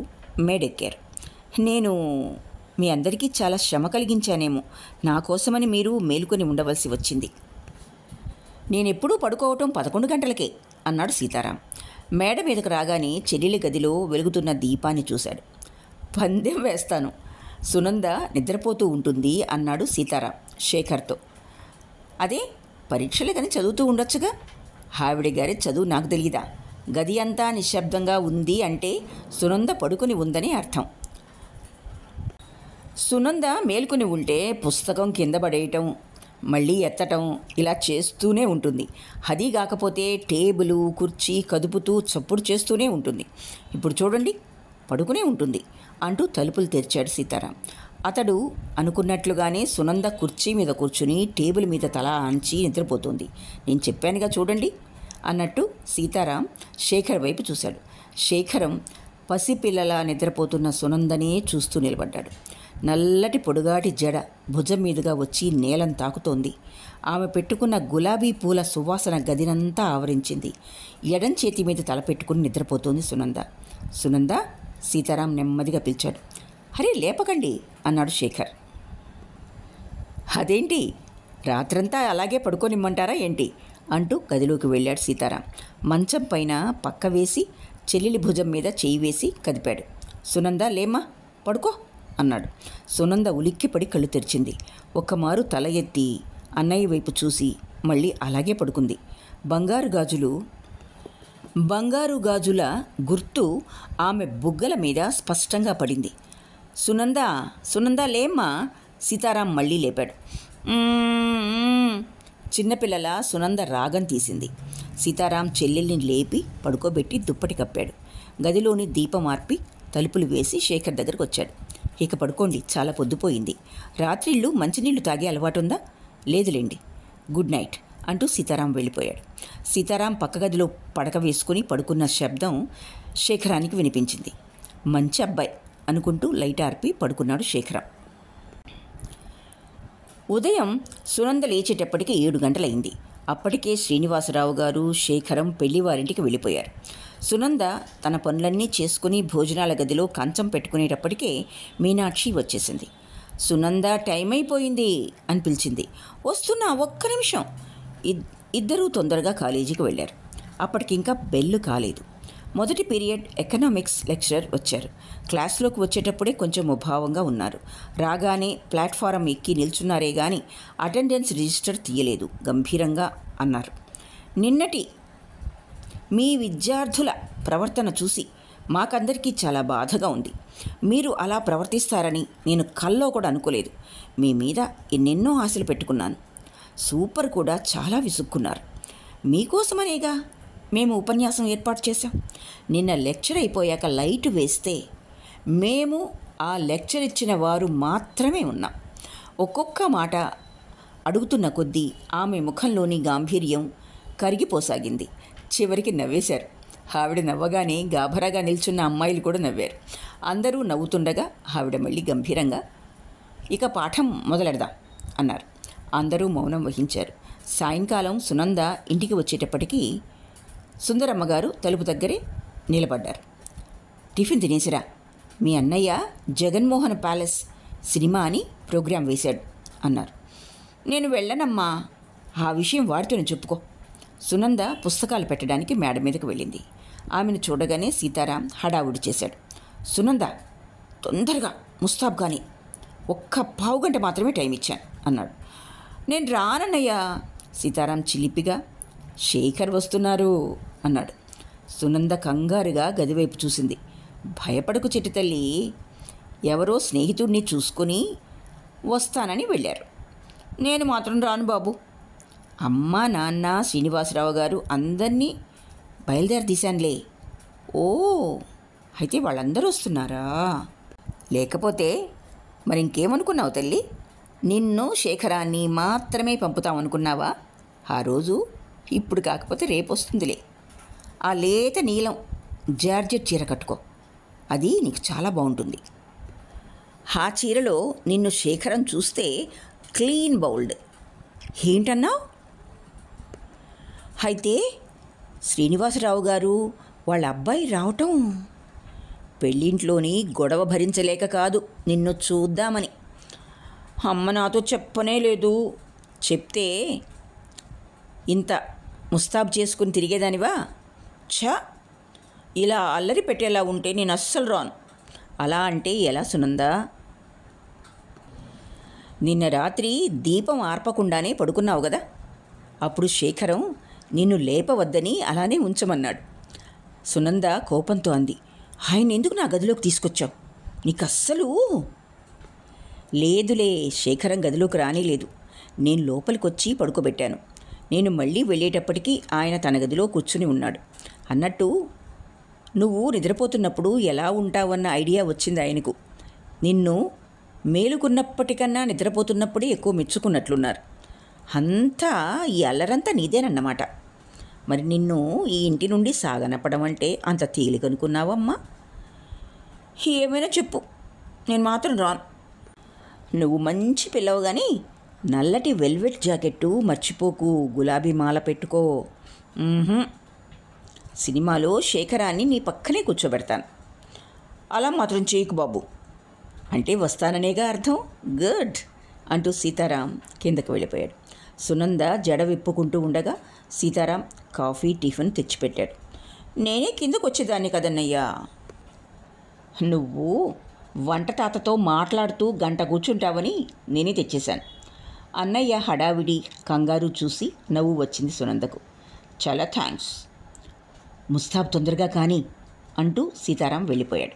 S1: మేడెక్కారు. నేను మీ అందరికీ చాలా శ్రమ కలిగించానేమో, నా కోసమని మీరు మేలుకొని ఉండవలసి వచ్చింది. నేనెప్పుడూ పడుకోవటం 11 గంటలకే అన్నాడు సీతారాం. మేడ మీదకు రాగానే చెల్లెలి గదిలో వెలుగుతున్న దీపాన్ని చూశాడు. పందెం వేస్తాను, సునంద నిద్రపోతూ ఉంటుంది అన్నాడు సీతారాం శేఖర్తో. అదే పరీక్షలేదని చదువుతూ ఉండొచ్చుగా. ఆవిడ గారి చదువు నాకు తెలియదా? గది అంతా నిశ్శబ్దంగా ఉంది అంటే సునంద పడుకుని ఉందని అర్థం. సునంద మేల్కొని ఉంటే పుస్తకం కింద పడేయటం, మళ్ళీ ఎత్తటం ఇలా చేస్తూనే ఉంటుంది. అది కాకపోతే టేబులు కుర్చీ కదుపుతూ చప్పుడు చేస్తూనే ఉంటుంది. ఇప్పుడు చూడండి, పడుకునే ఉంటుంది అంటూ తలుపులు తెరిచాడు సీతారాం. అతడు అనుకున్నట్లుగానే సునంద కుర్చీ మీద కూర్చుని టేబుల్ మీద తల ఆంచి నిద్రపోతుంది. నేను చెప్పానుగా చూడండి అన్నట్టు సీతారాం శేఖర్ వైపు చూశాడు. శేఖరం పసిపిల్లలా నిద్రపోతున్న సునందనే చూస్తూ నిలబడ్డాడు. నల్లటి పొడుగాటి జడ భుజం మీదుగా వచ్చి నేలను తాకుతోంది. ఆమె పెట్టుకున్న గులాబీ పూల సువాసన గదినంతా ఆవరించింది. ఎడం చేతి మీద తల పెట్టుకుని నిద్రపోతోంది సునంద. సునంద, సీతారాం నెమ్మదిగా పిలిచాడు. అరే లేపకండి అన్నాడు శేఖర్. అదేంటి, రాత్రంతా అలాగే పడుకోనిమ్మంటారా ఏంటి అంటూ గదిలోకి వెళ్ళాడు సీతారాం. మంచం పైన పక్క వేసి చెల్లెలి భుజం మీద చేయి వేసి కదిపాడు. సునంద, లేమ్మా, పడుకో అన్నాడు. సునంద ఉలిక్కిపడి కళ్ళు తెరిచింది. ఒక్కమారు తల ఎత్తి అన్నయ్య వైపు చూసి మళ్ళీ అలాగే పడుకుంది. బంగారు గాజుల గుర్తు ఆమె బుగ్గల మీద స్పష్టంగా పడింది. సునంద లేమ్మా, సీతారాం మళ్ళీ లేపాడు. చిన్నపిల్లల సునంద రాగం తీసింది. సీతారాం చెల్లెల్ని లేపి పడుకోబెట్టి దుప్పటి కప్పాడు. గదిలోని దీపం ఆర్పి తలుపులు వేసి శేఖర్ దగ్గరకు వచ్చాడు. ఇక పడుకోండి, చాలా పొద్దుపోయింది. రాత్రిళ్ళు మంచినీళ్లు తాగే అలవాటుందా? లేదులేండి, గుడ్ నైట్ అంటూ సీతారాం వెళ్ళిపోయాడు. సీతారాం పక్క గదిలో పడక వేసుకుని పడుకున్న శబ్దం శేఖరానికి వినిపించింది. మంచి అబ్బాయి అనుకుంటూ లైట్ ఆర్పి పడుకున్నాడు శేఖరం. ఉదయం సునంద లేచేటప్పటికి 7 గంటలైంది. అప్పటికే శ్రీనివాసరావు గారు, శేఖరం పెళ్లివారింటికి వెళ్ళిపోయారు. సునంద తన పనులన్నీ చేసుకుని భోజనాల గదిలో కంచం పెట్టుకునేటప్పటికే మీనాక్షి వచ్చేసింది. సునంద, టైం అయిపోయింది అని పిలిచింది. వస్తున్నా, ఒక్క నిమిషం. ఇద్దరూ తొందరగా కాలేజీకి వెళ్ళారు. అప్పటికింకా బెల్లు కాలేదు. మొదటి పీరియడ్ ఎకనామిక్స్ లెక్చరర్ వచ్చారు. క్లాస్లోకి వచ్చేటప్పుడే కొంచెం ముభావంగా ఉన్నారు. రాగానే ప్లాట్ఫారం ఎక్కి నిల్చున్నారే గాని అటెండెన్స్ రిజిస్టర్ తీయలేదు. గంభీరంగా అన్నారు, నిన్నటి మీ విద్యార్థుల ప్రవర్తన చూసి మాకందరికీ చాలా బాధగా ఉంది. మీరు అలా ప్రవర్తిస్తారని నేను కల్లో కూడా అనుకోలేదు. మీ మీద ఎన్నెన్నో ఆశలు పెట్టుకున్నాను. సూపర్ కూడా చాలా విసుక్కున్నారు. మీకోసమనేగా మేము ఉపన్యాసం ఏర్పాటు చేశాం. నిన్న లెక్చర్ అయిపోయాక లైట్ వేస్తే మేము ఆ లెక్చర్ ఇచ్చిన వారు మాత్రమే ఉన్నాం. ఒక్కొక్క మాట అడుగుతున్న కొద్దీ ఆమె ముఖంలోని గాంభీర్యం కరిగిపోసాగింది. చివరికి నవ్వేశారు. ఆవిడ నవ్వగానే గాభరాగా నిల్చున్న అమ్మాయిలు కూడా నవ్వారు. అందరూ నవ్వుతుండగా ఆవిడ మళ్ళీ గంభీరంగా, ఇక పాఠం మొదలెడదాం అన్నారు. అందరూ మౌనం వహించారు. సాయంకాలం సునంద ఇంటికి వచ్చేటప్పటికీ సుందరమ్మగారు తలుపు దగ్గరే నిలబడ్డారు. టిఫిన్ తినేసిరా, మీ అన్నయ్య జగన్మోహన్ ప్యాలెస్ సినిమా అని ప్రోగ్రాం వేశాడు అన్నారు. నేను వెళ్ళనమ్మా, ఆ విషయం వాడితోనే చెప్పుకో. సునంద పుస్తకాలు పెట్టడానికి మేడ మీదకు వెళ్ళింది. ఆమెను చూడగానే సీతారాం హడావుడి చేశాడు. సునంద, తొందరగా ముస్తాబ్ కానీ, ఒక్క పావుగంట మాత్రమే టైం ఇచ్చాను అన్నాడు. నేను రానన్నయ్యా. సీతారాం చిలిపిగా, శేఖర్ వస్తున్నారు అన్నాడు. సునంద కంగారుగా గదివైపు చూసింది. భయపడకు చిట్టి తల్లి, ఎవరో స్నేహితుడిని చూసుకుని వస్తానని వెళ్ళారు. నేను మాత్రం రాను బాబు. అమ్మ, నాన్న, శ్రీనివాసరావు గారు అందరినీ బయలుదేరదీశానులే. ఓ, అయితే వాళ్ళందరూ వస్తున్నారా? లేకపోతే మరి ఇంకేమనుకున్నావు తల్లి? నిన్ను శేఖరాన్ని మాత్రమే పంపుతామనుకున్నావా? ఆ రోజు ఇప్పుడు కాకపోతే రేపు వస్తుందిలే. ఆ లేత నీలం జార్జెట్ చీర కట్టుకో, అది నీకు చాలా బాగుంటుంది. ఆ చీరలో నిన్ను శేఖరం చూస్తే క్లీన్ బౌల్డ్. ఏంటన్నావు? అయితే శ్రీనివాసరావు గారు వాళ్ళ అబ్బాయి రావటం పెళ్ళింట్లోని గొడవ భరించలేక కాదు, నిన్ను చూద్దామని. అమ్మ నాతో చెప్పనే లేదు. చెప్తే ఇంత ముస్తాబు చేసుకుని తిరిగేదానివా? ఛా, ఇలా అల్లరి పెట్టేలా ఉంటే నేను అస్సలు రాను. అలా అంటే ఎలా సునందా? నిన్న రాత్రి దీపం ఆర్పకుండానే పడుకున్నావు కదా, అప్పుడు శేఖరం నిన్ను లేపవద్దని అలానే ఉంచమన్నాడు. సునంద కోపంతో అంది. ఆయన ఎందుకు నా గదిలోకి తీసుకొచ్చావు? నీకు అస్సలు లేదులే. శేఖరం గదిలోకి రానిలేదు. నేను లోపలికొచ్చి పడుకోబెట్టాను. నేను మళ్ళీ వెళ్ళేటప్పటికీ ఆయన తన గదిలో కూర్చుని ఉన్నాడు. అన్నట్టు నువ్వు నిద్రపోతున్నప్పుడు ఎలా ఉంటావన్న ఐడియా వచ్చింది ఆయనకు. నిన్ను మేలుకున్నప్పటికన్నా నిద్రపోతున్నప్పుడే ఎక్కువ మెచ్చుకున్నట్లున్నారు. అంతా ఈ అల్లరంతా నీదేనన్నమాట. మరి నిన్ను ఈ ఇంటి నుండి సాగనపడం అంటే అంత తేలికనుకున్నావమ్మా? ఏమైనా చెప్పు, నేను మాత్రం రాను. నువ్వు మంచి పిల్లవు కానీ నల్లటి వెల్వెట్ జాకెట్టు మర్చిపోకు, గులాబీ మాల పెట్టుకో. సినిమాలో శేఖరాన్ని నీ పక్కనే కూర్చోబెడతాను. అలా మాత్రం చేయకు బాబు. అంటే వస్తాననేగా అర్థం. గుడ్ అంటూ సీతారాం కిందకు వెళ్ళిపోయాడు. సునంద జడ విప్పుకుంటూ ఉండగా సీతారాం కాఫీ, టిఫిన్ తెచ్చిపెట్టాడు. నేనే కిందకు వచ్చేదాన్ని కదన్నయ్యా. నువ్వు వంట తాతతో మాట్లాడుతూ గంట కూర్చుంటావని నేనే తెచ్చేశాను. అన్నయ్య హడావిడి, కంగారు చూసి నవ్వు వచ్చింది సునందకు. చాలా థ్యాంక్స్. ముస్తాబ్ తొందరగా కానీ అంటూ సీతారాం వెళ్ళిపోయాడు.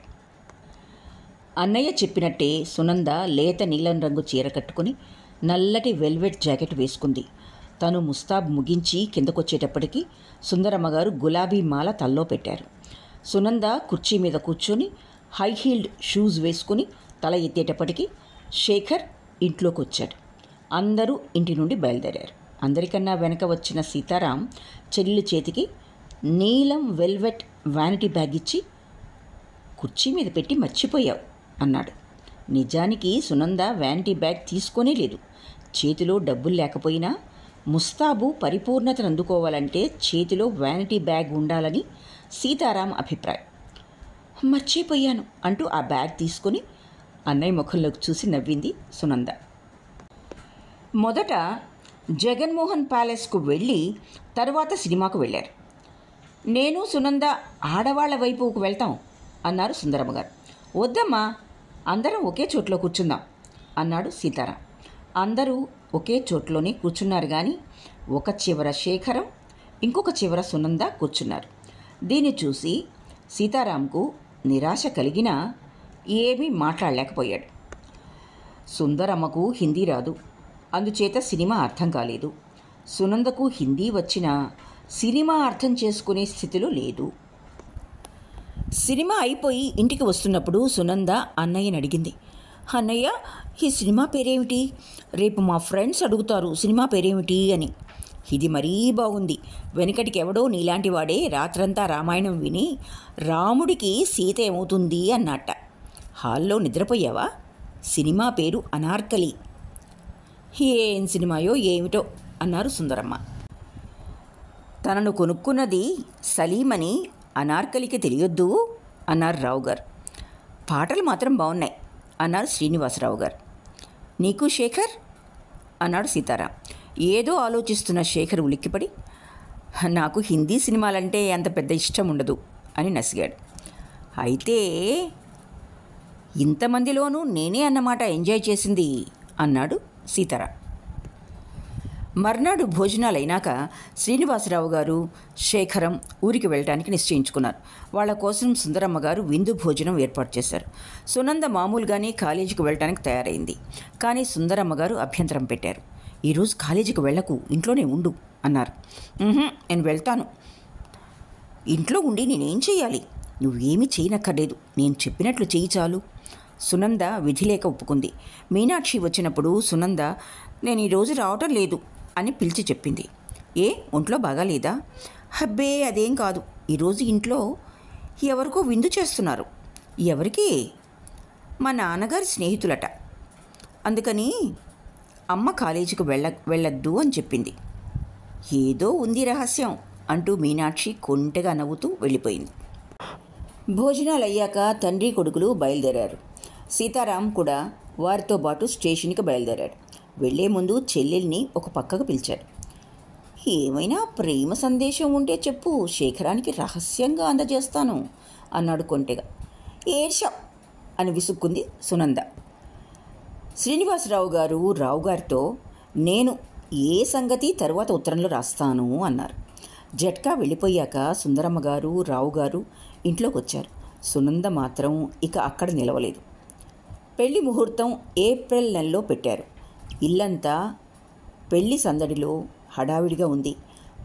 S1: అన్నయ్య చెప్పినట్టే సునంద లేత నీలం రంగు చీర కట్టుకుని నల్లటి వెల్వెట్ జాకెట్ వేసుకుంది. తను ముస్తాబ్ ముగించి కిందకొచ్చేటప్పటికి సుందరమ్మగారు గులాబీ మాల తల్లో పెట్టారు. సునంద కుర్చీ మీద కూర్చొని హై హీల్డ్ షూస్ వేసుకుని తల ఎత్తేటప్పటికి శేఖర్ ఇంట్లోకి వచ్చాడు. అందరూ ఇంటి నుండి బయలుదేరారు. అందరికన్నా వెనక వచ్చిన సీతారాం చెల్లెలి చేతికి నీలం వెల్వెట్ వ్యానిటీ బ్యాగ్ ఇచ్చి, కుర్చీ మీద పెట్టి మర్చిపోయావు అన్నాడు. నిజానికి సునంద వ్యానిటీ బ్యాగ్ తీసుకోనే లేదు. చేతిలో డబ్బులు లేకపోయినా ముస్తాబు పరిపూర్ణతను అందుకోవాలంటే చేతిలో వ్యానిటీ బ్యాగ్ ఉండాలని సీతారాం అభిప్రాయం. మర్చిపోయాను అంటూ ఆ బ్యాగ్ తీసుకొని అన్నయ్య ముఖంలోకి చూసి నవ్వింది సునంద. మొదట జగన్మోహన్ ప్యాలెస్కు వెళ్ళి తర్వాత సినిమాకు వెళ్ళారు. నేను సునంద ఆడవాళ్ల వైపుకు వెళ్తాం అన్నారు సుందరమ్మ గారు. వద్దమ్మా, అందరం ఒకే చోట్లో కూర్చుందాం అన్నాడు సీతారాం. అందరూ ఒకే చోట్లోనే కూర్చున్నారు, కానీ ఒక చివర శేఖరం, ఇంకొక చివర సునంద కూర్చున్నారు. దీన్ని చూసి సీతారాంకు నిరాశ కలిగినా ఏమీ మాట్లాడలేకపోయాడు. సుందరమ్మకు హిందీ రాదు, అందుచేత సినిమా అర్థం కాలేదు. సునందకు హిందీ వచ్చినా సినిమా అర్థం చేసుకునే స్థితిలో లేదు. సినిమా అయిపోయి ఇంటికి వస్తున్నప్పుడు సునంద అన్నయ్యని అడిగింది. అన్నయ్య, ఈ సినిమా పేరేమిటి? రేపు మా ఫ్రెండ్స్ అడుగుతారు సినిమా పేరేమిటి అని. ఇది మరీ బాగుంది. వెనకటికి ఎవడో నీలాంటి వాడే రాత్రంతా రామాయణం విని రాముడికి సీత ఏమవుతుంది అన్నట్ట. హాల్లో నిద్రపోయావా? సినిమా పేరు అనార్కలి. ఏం సినిమాయో ఏమిటో అన్నారు సుందరమ్మ. తనను కొనుక్కున్నది సలీమని అనార్కలికి తెలియొద్దు అన్నారు రావు గారు. పాటలు మాత్రం బాగున్నాయి అన్నారు శ్రీనివాసరావు గారు. నీకు శేఖర్ అన్నాడు సీతారాం. ఏదో ఆలోచిస్తున్న శేఖర్ ఉలిక్కిపడి, నాకు హిందీ సినిమాలంటే అంత పెద్ద ఇష్టం ఉండదు అని నసిగాడు. అయితే ఇంతమందిలోనూ నేనే అన్నమాట ఎంజాయ్ చేసింది అన్నాడు సీతారాం. మర్నాడు భోజనాలైనాక శ్రీనివాసరావు గారు శేఖరం ఊరికి వెళ్ళటానికి నిశ్చయించుకున్నారు. వాళ్ళ కోసం సుందరమ్మ గారు విందు భోజనం ఏర్పాటు చేశారు. సునంద మామూలుగానే కాలేజీకి వెళ్ళటానికి తయారైంది, కానీ సుందరమ్మ గారు అభ్యంతరం పెట్టారు. ఈరోజు కాలేజీకి వెళ్ళకు, ఇంట్లోనే ఉండు అన్నారు. నేను వెళ్తాను. ఇంట్లో ఉండి నేనేం చేయాలి? నువ్వేమీ చేయనక్కర్లేదు, నేను చెప్పినట్లు చెయ్యి చాలు. సునంద విధి లేక ఒప్పుకుంది. మీనాక్షి వచ్చినప్పుడు సునంద నేను ఈరోజు రావటం లేదు అని పిలిచి చెప్పింది. ఏ, ఒంట్లో బాగాలేదా? హబ్బే అదేం కాదు, ఈరోజు ఇంట్లో ఎవరికో విందు చేస్తున్నారు. ఎవరికి? మా నాన్నగారి స్నేహితులట. అందుకని అమ్మ కాలేజీకి వెళ్ళొద్దు అని చెప్పింది. ఏదో ఉంది రహస్యం అంటూ మీనాక్షి కొంటెగా నవ్వుతూ వెళ్ళిపోయింది. భోజనాలు అయ్యాక తండ్రి కొడుకులు బయలుదేరారు. సీతారాం కూడా వారితో పాటు స్టేషన్కి బయలుదేరాడు. వెళ్లే ముందు చెల్లెల్ని ఒక పక్కకు పిలిచాడు. ఏమైనా ప్రేమ సందేశం ఉంటే చెప్పు, శేఖరానికి రహస్యంగా అందజేస్తాను అన్నాడు కొంటెగా. ఏడ్షా అని విసుక్కుంది సునంద. శ్రీనివాసరావు గారు రావు గారితో నేను ఏ సంగతి తరువాత ఉత్తరంలో రాస్తాను అన్నారు. జట్కా వెళ్ళిపోయాక సుందరమ్మ గారు రావు గారు ఇంట్లోకి వచ్చారు. సునంద మాత్రం ఇక అక్కడ నిలవలేదు. పెళ్లి ముహూర్తం ఏప్రిల్ నెలలో పెట్టారు. ఇల్లంతా పెళ్లి సందడిలో హడావిడిగా ఉంది.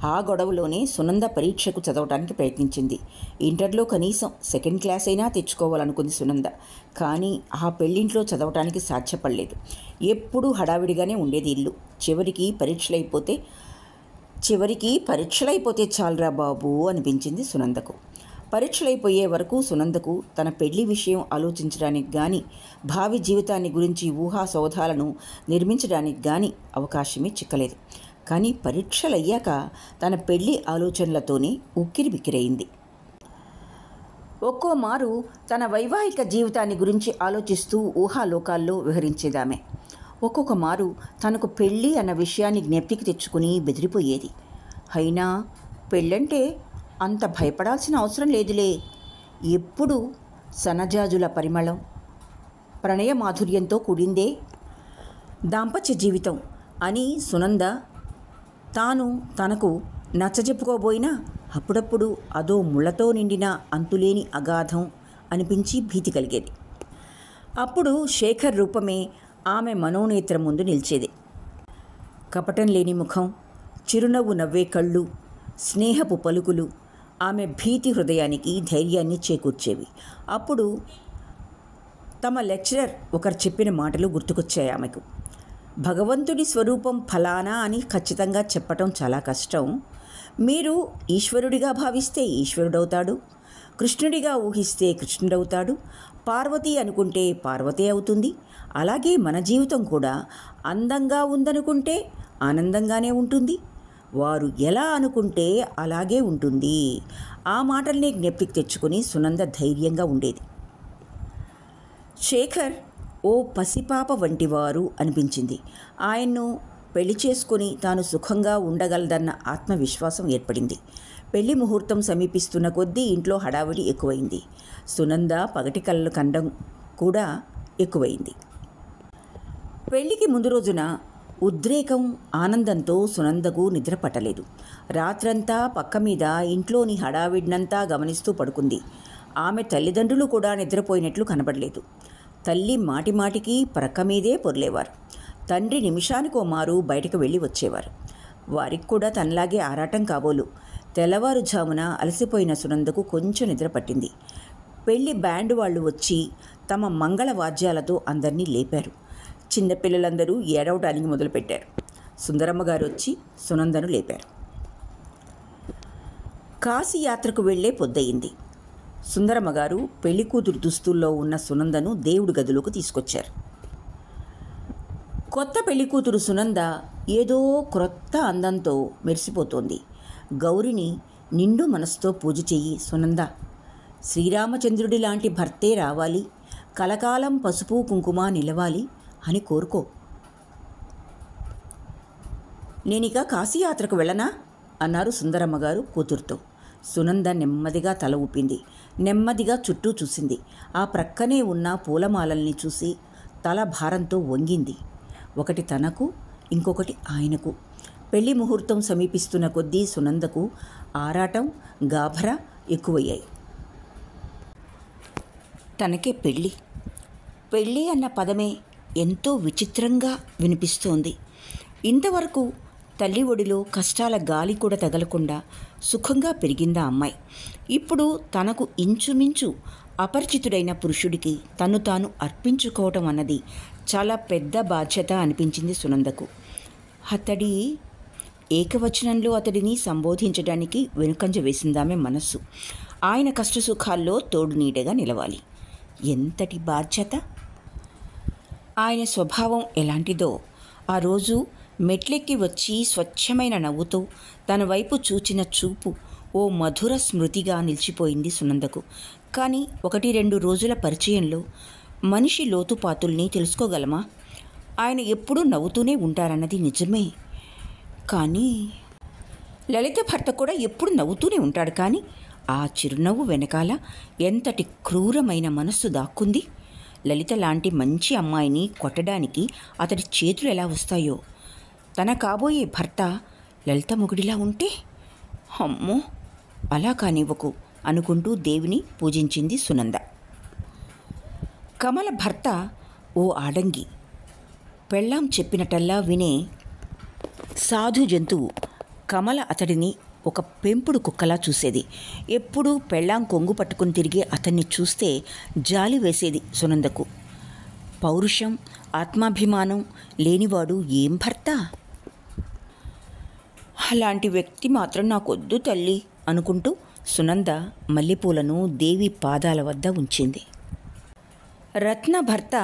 S1: ఆ గొడవలోనే సునంద పరీక్షకు చదవటానికి ప్రయత్నించింది. ఇంటర్లో కనీసం సెకండ్ క్లాస్ అయినా తెచ్చుకోవాలనుకుంది సునంద. కానీ ఆ పెళ్ళింట్లో చదవటానికి సాధ్యపడలేదు. ఎప్పుడూ హడావిడిగానే ఉండేది ఇల్లు. చివరికి పరీక్షలైపోతే చాలురా బాబు అనిపించింది సునందకు. పరీక్షలైపోయే వరకు సునందకు తన పెళ్లి విషయం ఆలోచించడానికి కానీ, భావి జీవితాన్ని గురించి ఊహా సౌధాలను నిర్మించడానికి కానీ అవకాశమే చిక్కలేదు. కానీ పరీక్షలయ్యాక తన పెళ్లి ఆలోచనలతోనే ఉక్కిరిబిక్కిరైంది. ఒక్కో మారు తన వైవాహిక జీవితాన్ని గురించి ఆలోచిస్తూ ఊహాలోకాల్లో విహరించేదామె. ఒక్కొక్క మారు తనకు పెళ్ళి అన్న విషయాన్ని జ్ఞప్తికి తెచ్చుకుని బెదిరిపోయేది. అయినా పెళ్ళంటే అంత భయపడాల్సిన అవసరం లేదులే, ఎప్పుడు సన్నజాజుల పరిమళం, ప్రణయ మాధుర్యంతో కూడిందే దాంపత్య జీవితం అని సునంద తనకు నచ్చజెప్పుకోబోయినా అప్పుడప్పుడు అదో ముళ్లతో నిండిన అంతులేని అగాధం అనిపించి భీతి కలిగేది. అప్పుడు శేఖర్ రూపమే ఆమె మనోనేత్రం ముందు నిలిచేది. కపటం లేని ముఖం, చిరునవ్వు నవ్వే కళ్ళు, స్నేహపు పలుకులు ఆమె భీతి హృదయానికి ధైర్యాన్ని చేకూర్చేవి. అప్పుడు తమ లెక్చరర్ ఒకరు చెప్పిన మాటలు గుర్తుకొచ్చాయి ఆమెకు. భగవంతుడి స్వరూపం ఫలానా అని ఖచ్చితంగా చెప్పటం చాలా కష్టం. మీరు ఈశ్వరుడిగా భావిస్తే ఈశ్వరుడవుతాడు, కృష్ణుడిగా ఊహిస్తే కృష్ణుడవుతాడు, పార్వతి అనుకుంటే పార్వతి అవుతుంది. అలాగే మన జీవితం కూడా అందంగా ఉందనుకుంటే ఆనందంగానే ఉంటుంది, వారు ఎలా అనుకుంటే అలాగే ఉంటుంది. ఆ మాటల్ని జ్ఞప్తికి తెచ్చుకొని సునంద ధైర్యంగా ఉండేది. శేఖర్ ఓ పసిపాప వంటివారు అనిపించింది. ఆయన్ను పెళ్లి చేసుకుని తాను సుఖంగా ఉండగలదన్న ఆత్మవిశ్వాసం ఏర్పడింది. పెళ్లి ముహూర్తం సమీపిస్తున్న కొద్దీ ఇంట్లో హడావిడి ఎక్కువైంది. సునంద పగటి కలలు కండం కూడా ఎక్కువైంది. పెళ్లికి ముందు రోజున ఉద్రేకం, ఆనందంతో సునందకు నిద్ర పట్టలేదు. రాత్రంతా పక్క మీద ఇంట్లోని హడావిడినంతా గమనిస్తూ పడుకుంది. ఆమె తల్లిదండ్రులు కూడా నిద్రపోయినట్లు కనబడలేదు. తల్లి మాటిమాటికి ప్రక్క మీదే పొర్లేవారు. తండ్రి నిమిషానికో మారు బయటకు వెళ్ళి వచ్చేవారు. వారికి కూడా తనలాగే ఆరాటం కాబోలు. తెల్లవారుజామున అలసిపోయిన సునందకు కొంచెం నిద్ర పట్టింది. పెళ్లి బ్యాండ్ వాళ్ళు వచ్చి తమ మంగళ వాద్యాలతో అందరినీ లేపారు. చిన్నపిల్లలందరూ ఏడవడానికి మొదలుపెట్టారు. సుందరమ్మ గారు వచ్చి సునందను లేపారు. కాశీ యాత్రకు వెళ్లే పొద్దయింది. సుందరమ్మ గారు పెళ్లి కూతురు దుస్తుల్లో ఉన్న సునందను దేవుడి గదిలోకి తీసుకొచ్చారు. కొత్త పెళ్లికూతురు సునంద ఏదో క్రొత్త అందంతో మెరిసిపోతోంది. గౌరిని నిండు మనసుతో పూజ చెయ్యి సునంద. శ్రీరామచంద్రుడి లాంటి భర్తే రావాలి, కలకాలం పసుపు కుంకుమ నిలవాలి అని కోరుకో. నేనిక కాశీయాత్రకు వెళ్ళనా అన్నారు సుందరమ్మగారు కూతురుతో. సునంద నెమ్మదిగా తల ఊపింది. నెమ్మదిగా చుట్టూ చూసింది. ఆ ప్రక్కనే ఉన్న పూలమాలల్ని చూసి తల భారంతో వంగింది. ఒకటి తనకు, ఇంకొకటి ఆయనకు. పెళ్లి ముహూర్తం సమీపిస్తున్న కొద్దీ సునందకు ఆరాటం, గాభరా ఎక్కువయ్యాయి. తనకే పెళ్ళి పెళ్ళి అన్న పదమే ఎంతో విచిత్రంగా వినిపిస్తోంది. ఇంతవరకు తల్లి ఒడిలో కష్టాల గాలి కూడా తగలకుండా సుఖంగా పెరిగిందా అమ్మాయి. ఇప్పుడు తనకు ఇంచుమించు అపరిచితుడైన పురుషుడికి తను తాను అర్పించుకోవటం అన్నది చాలా పెద్ద బాధ్యత అనిపించింది సునందకు. అతడి ఏకవచనంలో అతడిని సంబోధించడానికి వెనుకంజ వేసిందామె మనస్సు. ఆయన కష్టసుఖాల్లో తోడు నీడగా నిలవాలి. ఎంతటి బాధ్యత! ఆయన స్వభావం ఎలాంటిదో ఆ రోజు మెట్లెక్కి వచ్చి స్వచ్ఛమైన నవ్వుతో తన వైపు చూచిన చూపు ఓ మధుర స్మృతిగా నిలిచిపోయింది సునందకు. కానీ 1-2 రోజుల పరిచయంలో మనిషి లోతుపాతుల్ని తెలుసుకోగలమా? ఆయన ఎప్పుడూ నవ్వుతూనే ఉంటారన్నది నిజమే. కానీ లలిత భర్త కూడా ఎప్పుడు నవ్వుతూనే ఉంటాడు. కానీ ఆ చిరునవ్వు వెనకాల ఎంతటి క్రూరమైన మనస్సు దాక్కుంది. లలిత లాంటి మంచి అమ్మాయిని కొట్టడానికి అతడి చేతులు ఎలా వస్తాయో. తన కాబోయే భర్త లలిత మొగుడిలా ఉంటే అమ్మో అలా కానివ్వకు అనుకుంటూ దేవిని పూజించింది సునంద. కమల భర్త ఓ ఆడంగి, పెళ్ళాం చెప్పినట్టల్లా వినే సాధు జంతువు. కమల అతడిని ఒక పెంపుడు కుక్కలా చూసేది. ఎప్పుడూ పెళ్ళాం కొంగు పట్టుకుని తిరిగే అతన్ని చూస్తే జాలి వేసేది సునందకు. పౌరుషం, ఆత్మాభిమానం లేనివాడు ఏం భర్త? అలాంటి వ్యక్తి మాత్రం నాకొద్దు తల్లి అనుకుంటూ సునంద మల్లెపూలను దేవి పాదాల వద్ద ఉంచింది. రత్న భర్త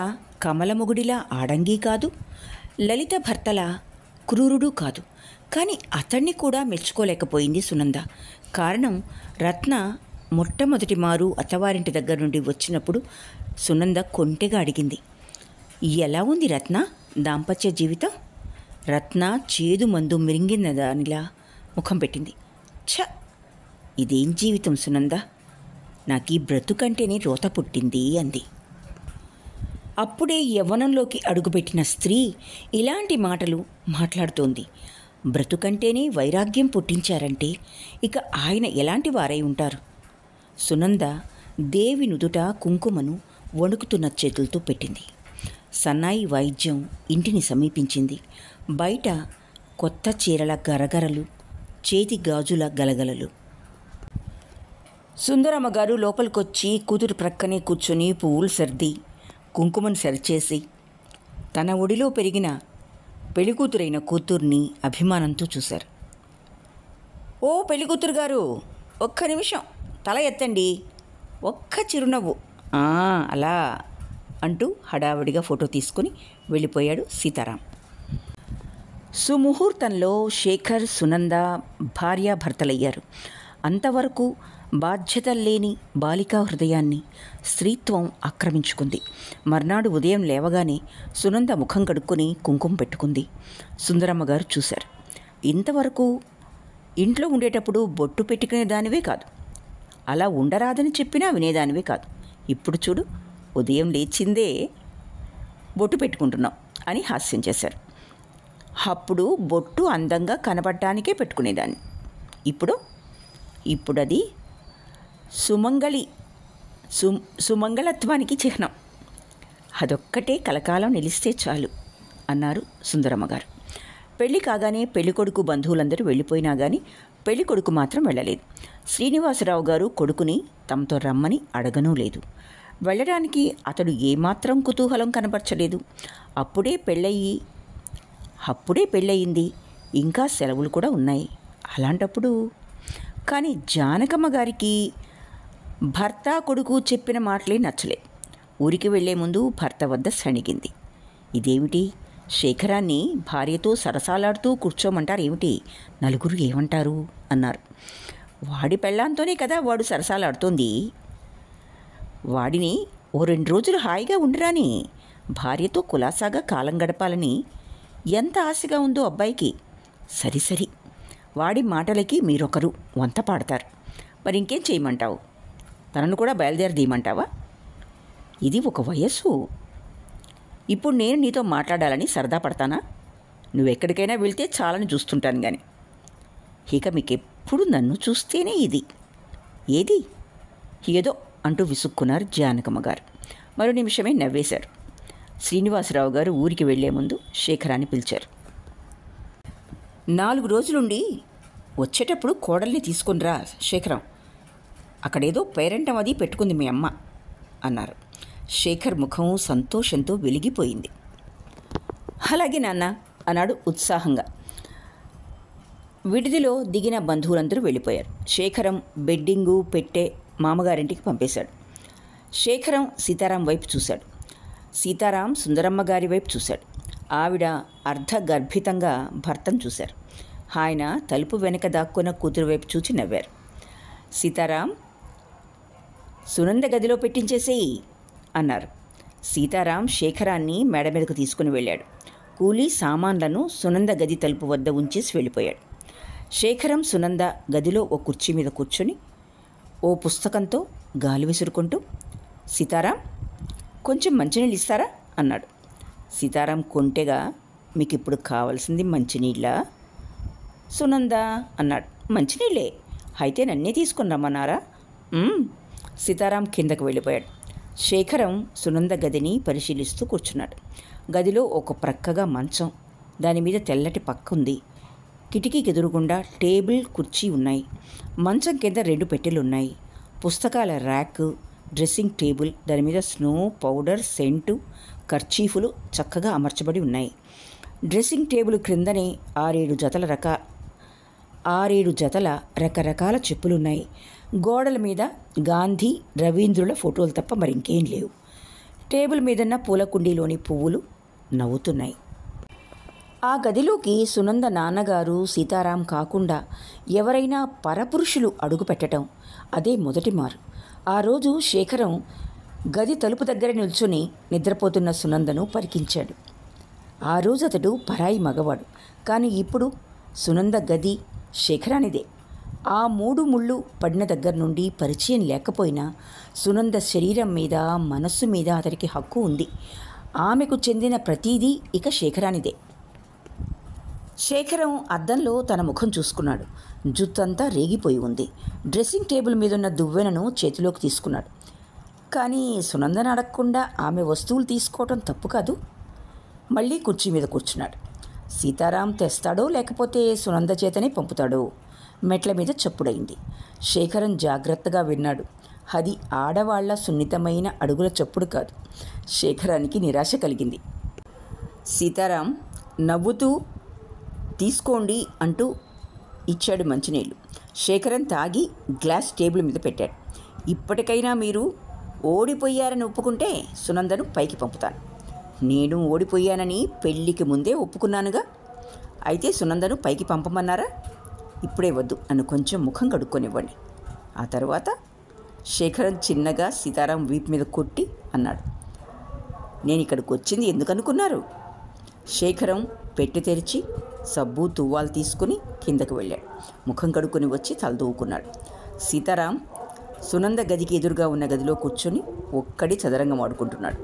S1: కమలమొగుడిలా ఆడంగి కాదు, లలిత భర్తలా క్రూరుడు కాదు. కానీ అతన్ని కూడా మెచ్చుకోలేకపోయింది సునంద. కారణం, రత్న మొట్టమొదటి మారు అత్తవారింటి దగ్గర నుండి వచ్చినప్పుడు సునంద కొంటెగా అడిగింది, ఎలా ఉంది రత్న దాంపత్య జీవితం? రత్న చేదు మందు మిరింగిన దానిలా ముఖం పెట్టింది. ఛ, ఇదేం జీవితం సునంద, నాకీ బ్రతుకంటేనే రోత పుట్టింది అంది. అప్పుడే యవ్వనంలోకి అడుగుపెట్టిన స్త్రీ ఇలాంటి మాటలు మాట్లాడుతోంది. బ్రతుకంటేనే వైరాగ్యం పుట్టించారంటే ఇక ఆయన ఎలాంటి వారై ఉంటారు? సునంద దేవి నుదుట కుంకుమను వణుకుతున్న చేతులతో పెట్టింది. సన్నాయి వాయిద్యం ఇంటిని సమీపించింది. బయట కొత్త చీరల గరగరలు, చేతి గాజుల గలగలలు. సుందరమ్మ గారు లోపలికొచ్చి కూతురు ప్రక్కనే కూర్చొని పువ్వులు సర్ది కుంకుమను సరిచేసి తన ఒడిలో పెరిగిన పెళ్ళికూతురైన కూతుర్ని అభిమానంతో చూశారు. ఓ పెళ్ళికూతురు గారు, ఒక్క నిమిషం తల ఎత్తండి ఒక్క చిరునవ్వు. "ఆ, అలా" అంటూ హడావిడిగా ఫోటో తీసుకుని వెళ్ళిపోయాడు సీతారాం. సుముహూర్తంలో శేఖర్, సునంద భార్యాభర్తలయ్యారు. అంతవరకు బాధ్యతల్లేని బాలికా హృదయాన్ని స్త్రీత్వం ఆక్రమించుకుంది. మర్నాడు ఉదయం లేవగానే సునంద ముఖం కడుక్కొని కుంకుమ పెట్టుకుంది. సుందరమ్మ గారు చూశారు. ఇంతవరకు ఇంట్లో ఉండేటప్పుడు బొట్టు పెట్టుకునే దానివే కాదు, అలా ఉండరాదని చెప్పినా వినేదానివే కాదు. ఇప్పుడు చూడు, ఉదయం లేచిందే బొట్టు పెట్టుకుంటున్నాం అని హాస్యం చేశారు. అప్పుడు బొట్టు అందంగా కనబడటానికే పెట్టుకునేదాన్ని. ఇప్పుడు అది సుమంగళత్వానికి చిహ్నం. అదొక్కటే కలకాలం నిలిస్తే చాలు అన్నారు సుందరమ్మ గారు. పెళ్లి కాగానే పెళ్ళికొడుకు బంధువులందరూ వెళ్ళిపోయినా కానీ పెళ్ళికొడుకు మాత్రం వెళ్ళలేదు. శ్రీనివాసరావు గారు కొడుకుని తమతో రమ్మని అడగనూ లేదు. వెళ్ళడానికి అతడు ఏమాత్రం కుతూహలం కనపరచలేదు. అప్పుడే పెళ్ళయింది, ఇంకా సెలవులు కూడా ఉన్నాయి. అలాంటప్పుడు కానీ జానకమ్మ గారికి భర్త కొడుకు చెప్పిన మాటలే నచ్చలే. ఊరికి వెళ్లే ముందు భర్త వద్ద సణిగింది. ఇదేమిటి, శేఖరాన్ని భార్యతో సరసాలాడుతూ కూర్చోమంటారు ఏమిటి, నలుగురు ఏమంటారు అన్నారు. వాడి పెళ్ళాంతోనే కదా వాడు సరసాలాడుతోంది. వాడిని ఓ 2 రోజులు హాయిగా ఉండరాని, భార్యతో కులాసాగా కాలం గడపాలని ఎంత ఆశగా ఉందో అబ్బాయికి. సరి వాడి మాటలకి మీరొకరు వంత పాడతారు. మరి ఇంకేం చేయమంటావు? తనను కూడా బయలుదేరదీయమంటావా? ఇది ఒక వయస్సు. ఇప్పుడు నేను నీతో మాట్లాడాలని సరదా పడతానా? నువ్వెక్కడికైనా వెళ్తే చాలని చూస్తుంటాను కానీ ఇక మీకెప్పుడు నన్ను చూస్తేనే ఇది. ఏది ఏదో అంటూ విసుక్కున్నారు జానకమ్మ గారు. మరో నిమిషమే నవ్వేశారు. శ్రీనివాసరావు గారు ఊరికి వెళ్లే ముందు శేఖరాన్ని పిలిచారు. 4 రోజులుండి వచ్చేటప్పుడు కోడల్ని తీసుకునిరా శేఖరం, అక్కడేదో పేరెంటం అది పెట్టుకుంది మీ అమ్మ అన్నారు. శేఖర్ ముఖం సంతోషంతో వెలిగిపోయింది. అలాగే నాన్న అన్నాడు ఉత్సాహంగా. విడిదిలో దిగిన బంధువులందరూ వెళ్ళిపోయారు. శేఖరం బెడ్డింగు పెట్టే మామగారింటికి పంపేశాడు. శేఖరం సీతారాం వైపు చూశాడు. సీతారాం సుందరమ్మ గారి వైపు చూశాడు. ఆవిడ అర్ధగర్భితంగా భర్తను చూశారు. ఆయన తలుపు వెనక దాక్కున్న కూతురు వైపు చూచి నవ్వారు. సీతారాం, సునంద గదిలో పెట్టించేసేయి అన్నారు. సీతారాం శేఖరాన్ని మేడ మీదకు తీసుకుని వెళ్ళాడు. కూలీ సామాన్లను సునంద గది తలుపు వద్ద ఉంచేసి వెళ్ళిపోయాడు. శేఖరం సునంద గదిలో ఓ కుర్చీ మీద కూర్చొని ఓ పుస్తకంతో గాలి విసురుకుంటూ, సీతారాం, కొంచెం మంచినీళ్ళు ఇస్తారా అన్నాడు. సీతారాం కొంటెగా, మీకు ఇప్పుడు కావాల్సింది మంచినీళ్ళ సునంద అన్నాడు. మంచినీళ్ళే, అయితే నన్నే తీసుకుని రమ్మన్నారా? సీతారాం కిందకు వెళ్ళిపోయాడు. శేఖరం సునంద గదిని పరిశీలిస్తూ కూర్చున్నాడు. గదిలో ఒక ప్రక్కగా మంచం, దానిమీద తెల్లటి పక్క ఉంది. కిటికీకి ఎదురుగుండా టేబుల్, కుర్చీ ఉన్నాయి. మంచం కింద 2 పెట్టెలున్నాయి. పుస్తకాల ర్యాక్, డ్రెస్సింగ్ టేబుల్, దాని మీద స్నో, పౌడర్, సెంటు, కర్చీఫులు చక్కగా అమర్చబడి ఉన్నాయి. డ్రెస్సింగ్ టేబుల్ క్రిందనే 6-7 జతల రకరకాల చెప్పులున్నాయి. గోడల మీద గాంధీ, రవీంద్రుల ఫోటోలు తప్ప మరింకేం లేవు. టేబుల్ మీదన్న పూల కుండీలోని పువ్వులు నవ్వుతున్నాయి. ఆ గదిలోకి సునంద నాన్నగారు, సీతారాం కాకుండా ఎవరైనా పరపురుషులు అడుగు పెట్టడం అదే మొదటి మారు. ఆ రోజు శేఖరం గది తలుపు దగ్గర నిల్చుని నిద్రపోతున్న సునందను పరికించాడు. ఆ రోజు అతడు పరాయి మగవాడు. కానీ ఇప్పుడు సునంద గది శేఖరానిదే. ఆ 3 ముళ్ళు పడిన దగ్గర నుండి పరిచయం లేకపోయినా సునంద శరీరం మీద, మనస్సు మీద అతడికి హక్కు ఉంది. ఆమెకు చెందిన ప్రతీదీ ఇక శేఖరానిదే. శేఖరం అద్దంలో తన ముఖం చూసుకున్నాడు. జుత్తంతా రేగిపోయి ఉంది. డ్రెస్సింగ్ టేబుల్ మీదున్న దువ్వెనను చేతిలోకి తీసుకున్నాడు. కానీ సునందను అడగకుండా ఆమె వస్తువులు తీసుకోవటం తప్పు కాదు. మళ్ళీ కుర్చీ మీద కూర్చున్నాడు. సీతారాం తెస్తాడో లేకపోతే సునంద చేతనే పంపుతాడో. మెట్ల మీద చప్పుడైంది. శేఖరం జాగ్రత్తగా విన్నాడు. అది ఆడవాళ్ల సున్నితమైన అడుగుల చప్పుడు కాదు. శేఖరానికి నిరాశ కలిగింది. సీతారాం నవ్వుతూ తీసుకోండి అంటూ ఇచ్చాడు మంచినీళ్ళు. శేఖరం తాగి గ్లాస్ టేబుల్ మీద పెట్టాడు. ఇప్పటికైనా మీరు ఓడిపోయారని ఒప్పుకుంటే సునందను పైకి పంపుతాను. నేను ఓడిపోయానని పెళ్ళికి ముందే ఒప్పుకున్నానుగా. అయితే సునందను పైకి పంపమన్నారా? ఇప్పుడే వద్దు, నన్ను కొంచెం ముఖం కడుక్కొనివ్వండి. ఆ తర్వాత శేఖరం చిన్నగా సీతారాం వీపు మీద కొట్టి అన్నాడు, నేను ఇక్కడికి వచ్చింది ఎందుకనుకున్నారు? శేఖరం పెట్టె తెరిచి సబ్బు తువ్వాలు తీసుకుని కిందకు వెళ్ళాడు. ముఖం కడుక్కొని వచ్చి తలదూకున్నాడు. సీతారాం సునంద గదికి ఎదురుగా ఉన్న గదిలో కూర్చొని ఒక్కడి చదరంగం ఆడుకుంటున్నాడు.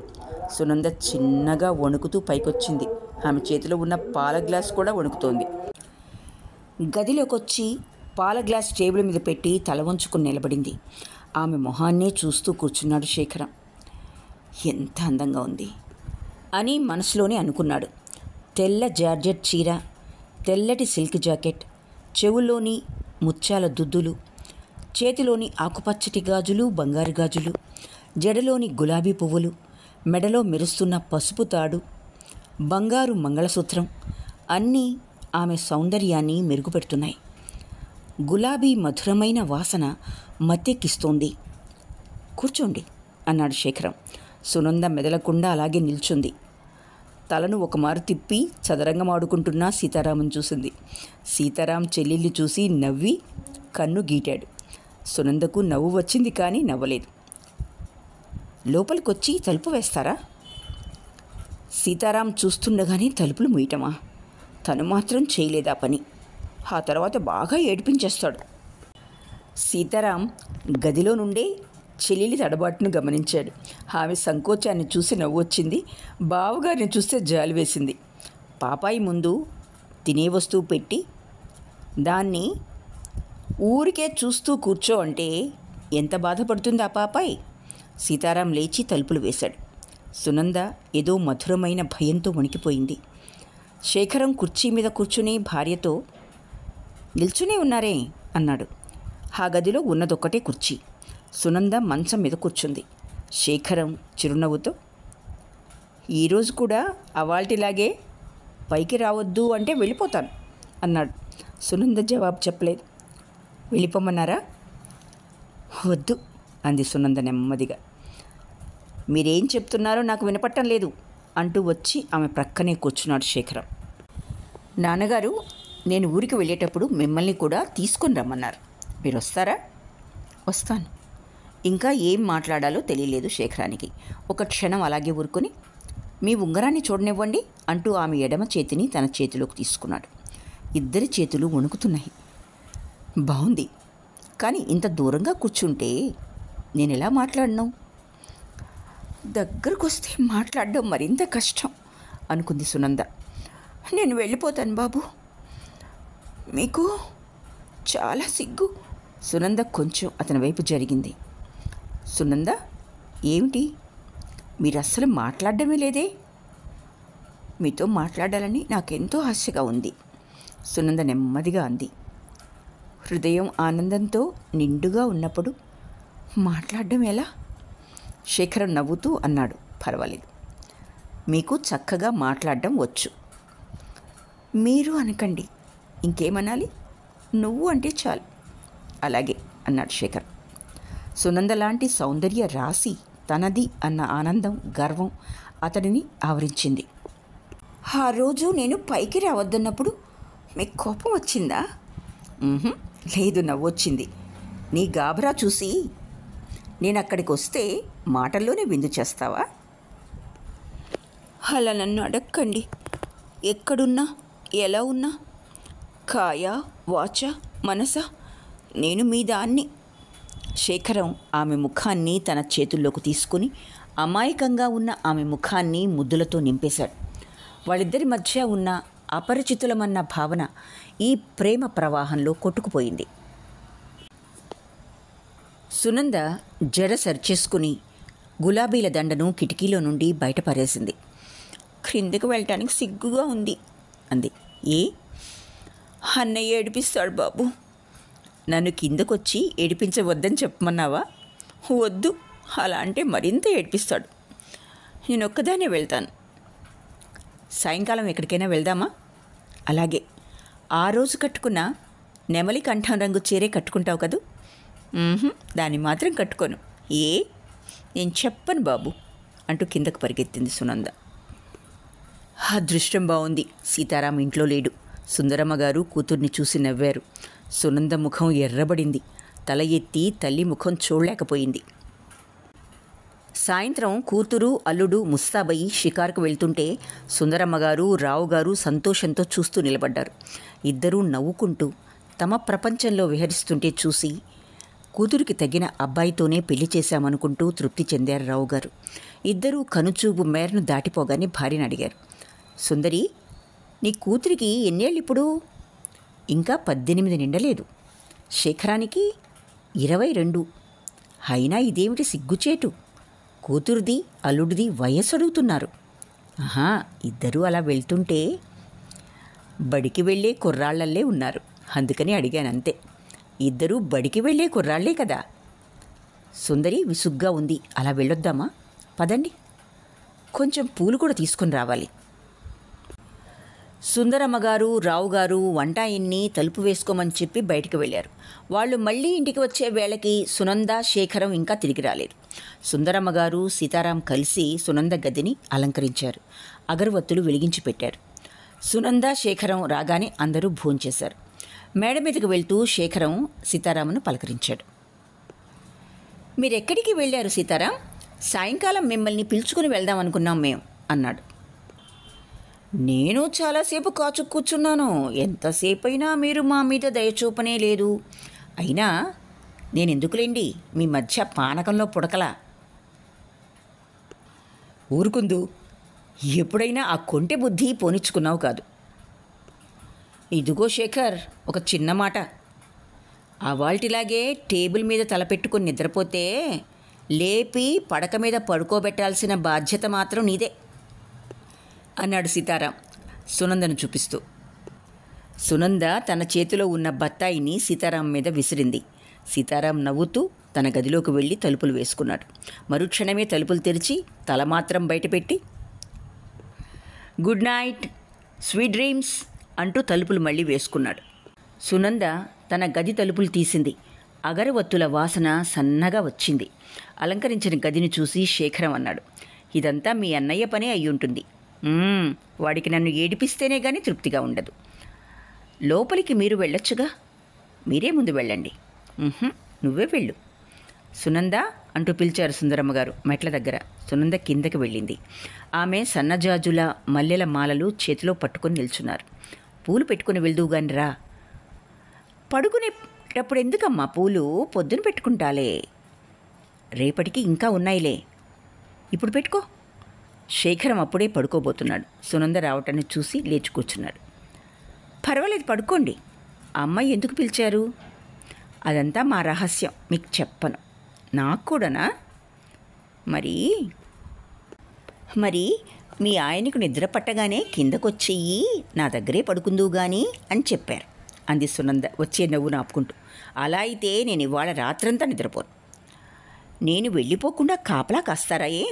S1: సునంద చిన్నగా వణుకుతూ పైకొచ్చింది. ఆమె చేతిలో ఉన్న పాల గ్లాస్ కూడా వణుకుతోంది. గదిలోకొచ్చి పాల గ్లాస్ టేబుల్ మీద పెట్టి తల వంచుకుని నిలబడింది. ఆమె మొహాన్నే చూస్తూ కూర్చున్నాడు శేఖరం. ఎంత అందంగా ఉంది అని మనసులోనే అనుకున్నాడు. తెల్ల జార్జెట్ చీర, తెల్లటి సిల్క్ జాకెట్, చెవుల్లోని ముత్యాల దుద్దులు, చేతిలోని ఆకుపచ్చటి గాజులు, బంగారు గాజులు, జడలోని గులాబీ పువ్వులు, మెడలో మెరుస్తున్న పసుపు తాడు, బంగారు మంగళసూత్రం అన్నీ ఆమె సౌందర్యాన్ని మెరుగుపెడుతున్నాయి. గులాబీ మధురమైన వాసన మత్తెక్కిస్తోంది. కూర్చోండి అన్నాడు శేఖరం. సునంద మెదలకుండా అలాగే నిల్చుంది. తలను ఒకమారు తిప్పి చదరంగం ఆడుకుంటున్న సీతారామన్ చూసింది. సీతారాం చెల్లెల్ని చూసి నవ్వి కన్ను గీటాడు. సునందకు నవ్వు వచ్చింది కానీ నవ్వలేదు. లోపలికొచ్చి తలుపు వేస్తారా? సీతారాం చూస్తుండగానే తలుపులు మూయటమా? తను మాత్రం చేయలేదా పని. ఆ తర్వాత బాగా ఏడిపించేస్తాడు. సీతారాం గదిలో నుండే చెల్లెలి తడబాటును గమనించాడు. ఆమె సంకోచాన్ని చూసి నవ్వొచ్చింది. బావగారిని చూస్తే జాలి వేసింది. పాపాయి ముందు తినే వస్తువు పెట్టి దాన్ని ఊరికే చూస్తూ కూర్చో అంటే ఎంత బాధపడుతుంది ఆ పాపాయి. సీతారాం లేచి తలుపులు వేశాడు. సునంద ఏదో మధురమైన భయంతో వణికిపోయింది. శేఖరం కుర్చీ మీద కూర్చుని భార్యతో, నిల్చునే ఉన్నారే అన్నాడు. ఆ గదిలో ఉన్నదొక్కటే కుర్చీ. సునంద మంచం మీద కూర్చుంది. శేఖరం చిరునవ్వుతో, ఈరోజు కూడా అవాల్టిలాగే పైకి రావద్దు అంటే వెళ్ళిపోతాను అన్నాడు. సునంద జవాబు చెప్పలేదు. వెళ్ళిపోమన్నారా? వద్దు అంది సునంద నెమ్మదిగా. మీరేం చెప్తున్నారో నాకు వినపట్టం లేదు అంటూ వచ్చి ఆమె ప్రక్కనే కూర్చున్నాడు శేఖరం. నాన్నగారు నేను ఊరికి వెళ్ళేటప్పుడు మిమ్మల్ని కూడా తీసుకొని రమ్మన్నారు. మీరు వస్తారా? వస్తాను. ఇంకా ఏం మాట్లాడాలో తెలియలేదు శేఖరానికి. ఒక క్షణం అలాగే ఊరుకొని, మీ ఉంగరాన్ని చూడనివ్వండి అంటూ ఆమె ఎడమ చేతిని తన చేతిలోకి తీసుకున్నాడు. ఇద్దరి చేతులు వణుకుతున్నాయి. బాగుంది, కానీ ఇంత దూరంగా కూర్చుంటే నేను ఎలా మాట్లాడను? దగ్గరకు వస్తే మాట్లాడడం మరింత కష్టం అనుకుంది సునంద. నేను వెళ్ళిపోతాను బాబు, మీకు చాలా సిగ్గు. సునంద కొంచెం అతని వైపు జరిగింది. సునంద, ఏమిటి? మీరు అస్సలు మాట్లాడడమే లేదే. మీతో మాట్లాడాలని నాకెంతో ఆశగా ఉంది సునంద నెమ్మదిగా అంది. హృదయం ఆనందంతో నిండుగా ఉన్నప్పుడు మాట్లాడడం ఎలా? శేఖరం నవ్వుతూ అన్నాడు, పర్వాలేదు, మీకు చక్కగా మాట్లాడడం వచ్చు. మీరు అనకండి, ఇంకేమనాలి? నువ్వు అంటే చాలు. అలాగే అన్నాడు శేఖర్. సునంద లాంటి సౌందర్య రాశి తనది అన్న ఆనందం, గర్వం అతడిని ఆవరించింది. ఆ రోజు నేను పైకి రావద్దన్నప్పుడు మీకు కోపం వచ్చిందా? లేదు, నవ్వొచ్చింది. నీ గాబరా చూసి నేను అక్కడికి వస్తే మాటల్లోనే విందు చేస్తావా? అలా నన్ను అడక్కండి. ఎక్కడున్నా, ఎలా ఉన్నా, కాయ వాచ మనస నేను మీ దాన్ని. శేఖరం ఆమె ముఖాన్ని తన చేతుల్లోకి తీసుకుని అమాయకంగా ఉన్న ఆమె ముఖాన్ని ముద్దులతో నింపేశాడు. వాళ్ళిద్దరి మధ్య ఉన్న అపరిచితులమన్న భావన ఈ ప్రేమ ప్రవాహంలో కొట్టుకుపోయింది. సునంద జడ సరిచేసుకుని గులాబీల దండను కిటికీలో నుండి బయటపడేసింది. క్రిందకు వెళ్ళటానికి సిగ్గుగా ఉంది అంది. ఏ? అన్నయ్య ఏడిపిస్తాడు బాబు. నన్ను కిందకొచ్చి ఏడిపించవద్దని చెప్పమన్నావా? వద్దు, అలా అంటే మరింత ఏడిపిస్తాడు. నేను ఒక్కదానే వెళ్తాను. సాయంకాలం ఎక్కడికైనా వెళ్దామా? అలాగే. ఆ రోజు కట్టుకున్న నెమలి కంఠం రంగు చీరే కట్టుకుంటావు కదూ? దాన్ని మాత్రం కట్టుకోను. ఏ నేను చెప్పను బాబు అంటూ కిందకు పరిగెత్తింది సునంద. అదృష్టం బాగుంది, సీతారాం ఇంట్లో లేడు. సుందరమ్మ గారు కూతుర్ని చూసి నవ్వారు. సునంద ముఖం ఎర్రబడింది. తల ఎత్తి తల్లి ముఖం చూడలేకపోయింది. సాయంత్రం కూతురు అల్లుడు ముస్తాబయ్యి షికారుకు వెళ్తుంటే సుందరమ్మగారు రావుగారు సంతోషంతో చూస్తూ నిలబడ్డారు. ఇద్దరూ నవ్వుకుంటూ తమ ప్రపంచంలో విహరిస్తుంటే చూసి కూతురికి తగిన అబ్బాయితోనే పెళ్లి చేశామనుకుంటూ తృప్తి చెందారు రావుగారు. ఇద్దరూ కనుచూపు మేరను దాటిపోగానే భార్యను అడిగారు, సుందరి, నీ కూతురికి ఎన్నేళ్ళు ఇప్పుడు? ఇంకా 18 నిండలేదు. శేఖరానికి 22. అయినా ఇదేమిటి సిగ్గుచేటు? కూతురుది అల్లుడిది వయస్సు అడుగుతున్నారు. ఇద్దరూ అలా వెళ్తుంటే బడికి వెళ్ళే కుర్రాళ్లల్లే ఉన్నారు, అందుకని అడిగానంతే. ఇద్దరూ బడికి వెళ్ళే కుర్రాళ్లే కదా. సుందరి విసుగ్గా ఉంది, అలా వెళ్ళొద్దామా? పదండి, కొంచెం పూలు కూడా తీసుకుని రావాలి. సుందరమ్మగారు రావుగారు వంట ఆయన్ని తలుపు వేసుకోమని చెప్పి బయటకు వెళ్ళారు. వాళ్ళు మళ్ళీ ఇంటికి వచ్చే వేళకి సునంద శేఖరం ఇంకా తిరిగి రాలేదు. సుందరమ్మగారు సీతారాం కలిసి సునంద గదిని అలంకరించారు. అగరవత్తులు వెలిగించి పెట్టారు. సునంద శేఖరం రాగానే అందరూ భోంచేశారు. మేడ మీదకు వెళ్తూ శేఖరం సీతారామును పలకరించాడు. మీరెక్కడికి వెళ్ళారు సీతారాం? సాయంకాలం మిమ్మల్ని పిలుచుకుని వెళ్దాం అనుకున్నాం మేము అన్నాడు. నేను చాలాసేపు కాచు కూర్చున్నాను. ఎంతసేపు అయినా మీరు మా మీద దయచూపనే లేదు. అయినా నేనెందుకులేండి మీ మధ్య పానకంలో పుడకలా. ఊరుకుందు, ఎప్పుడైనా ఆ కొంటె బుద్ధి పోనిచ్చుకున్నావు కాదు. ఇదిగో శేఖర్, ఒక చిన్న మాట. అవాల్టిలాగే టేబుల్ మీద తలపెట్టుకుని నిద్రపోతే లేపి పడక మీద పడుకోబెట్టాల్సిన బాధ్యత మాత్రం నీదే అన్నాడు సీతారాం సునందను చూపిస్తూ. సునంద తన చేతిలో ఉన్న బత్తాయిని సీతారాం మీద విసిరింది. సీతారాం నవ్వుతూ తన గదిలోకి వెళ్ళి తలుపులు వేసుకున్నాడు. మరుక్షణమే తలుపులు తెరిచి తల మాత్రం బయటపెట్టి గుడ్ నైట్, స్వీట్ డ్రీమ్స్ అంటూ తలుపులు మళ్ళీ వేసుకున్నాడు. సునంద తన గది తలుపులు తీసింది. అగరవత్తుల వాసన సన్నగా వచ్చింది. అలంకరించిన గదిని చూసి శేఖరం అన్నాడు, ఇదంతా మీ అన్నయ్య పనే అయ్యుంటుంది. వాడికి నన్ను ఏడిపిస్తేనే కానీ తృప్తిగా ఉండదు. లోపలికి మీరు వెళ్ళొచ్చుగా. మీరే ముందు వెళ్ళండి. నువ్వే వెళ్ళు. సునంద అంటూ పిలిచారు సుందరమ్మగారు మెట్ల దగ్గర. సునంద కిందకి వెళ్ళింది. ఆమె సన్నజాజుల మల్లెల మాలలు చేతిలో పట్టుకొని నిల్చున్నారు. పూలు పెట్టుకుని వెళ్దువుగాని రా. పడుకునేటప్పుడు ఎందుకమ్మా పూలు? పొద్దున పెట్టుకుంటాలే. రేపటికి ఇంకా ఉన్నాయిలే, ఇప్పుడు పెట్టుకో. శేఖరం అప్పుడే పడుకోబోతున్నాడు. సునంద రావటాన్ని చూసి లేచి కూర్చున్నాడు. పర్వాలేదు, పడుకోండి. ఆ అమ్మాయి ఎందుకు పిలిచారు? అదంతా మా రహస్యం, మీకు చెప్పను. నాకు కూడానా? మరి మీ ఆయనకు నిద్ర పట్టగానే కిందకొచ్చెయ్యి, నా దగ్గరే పడుకుందువు గాని అని చెప్పారు అంది సునంద వచ్చే నవ్వు నాపుకుంటూ. అలా అయితే నేను ఇవాళ రాత్రంతా నిద్రపోను. నేను వెళ్ళిపోకుండా కాపలా కాస్తారాయే?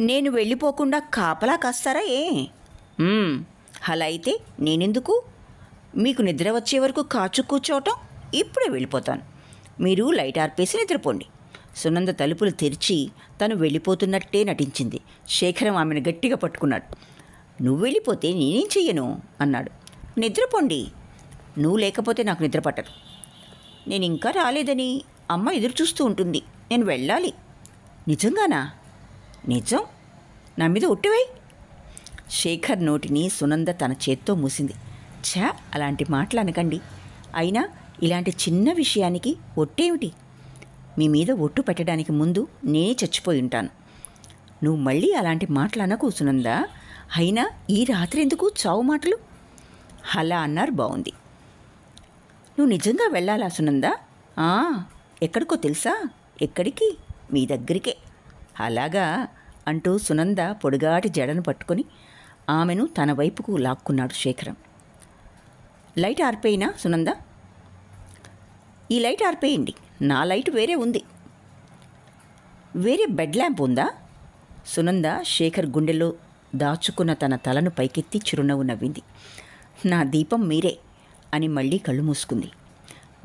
S1: నేను వెళ్ళిపోకుండా కాపలా కాస్తారా ఏ? అలా అయితే నేనెందుకు? మీకు నిద్ర వచ్చే వరకు కాచు కూర్చోవటం. ఇప్పుడే వెళ్ళిపోతాను. మీరు లైట్ ఆర్పేసి నిద్రపోండి. సునంద తలుపులు తెరిచి తను వెళ్ళిపోతున్నట్టే నటించింది. శేఖరం ఆమెను గట్టిగా పట్టుకున్నాడు. నువ్వు వెళ్ళిపోతే నేనేం చెయ్యను అన్నాడు. నిద్రపోండి. నువ్వు లేకపోతే నాకు నిద్ర పట్టదు. నేను ఇంకా రాలేదని అమ్మ ఎదురు చూస్తూ ఉంటుంది. నేను వెళ్ళాలి. నిజంగానా? నిజం. నా మీద ఒట్టివై. శేఖర్ నోటిని సునంద తన చేత్తో మూసింది. అలాంటి మాటలు అనకండి. అయినా ఇలాంటి చిన్న విషయానికి ఒట్టేమిటి? మీ మీద ఒట్టు పెట్టడానికి ముందు నేనే చచ్చిపోయి ఉంటాను. నువ్వు మళ్ళీ అలాంటి మాటలు అనకు సునంద. అయినా ఈ రాత్రి ఎందుకు చావు మాటలు? అలా అన్నారు, బాగుంది. నువ్వు నిజంగా వెళ్ళాలా సునంద? ఎక్కడికో తెలుసా? ఎక్కడికి? మీ దగ్గరికే. అలాగా అంటూ సునంద పొడుగాటి జడను పట్టుకొని ఆమెను తన వైపుకు లాక్కున్నాడు శేఖరం. లైట్ ఆర్పేయినా సునంద? ఈ లైట్ ఆర్పేయండి. నా లైట్ వేరే ఉంది. వేరే బెడ్ ల్యాంప్ ఉందా? సునంద శేఖర్ గుండెల్లో దాచుకున్న తన తలను పైకెత్తి చిరునవ్వు నవ్వింది. నా దీపం మీరే అని మళ్ళీ కళ్ళు మూసుకుంది.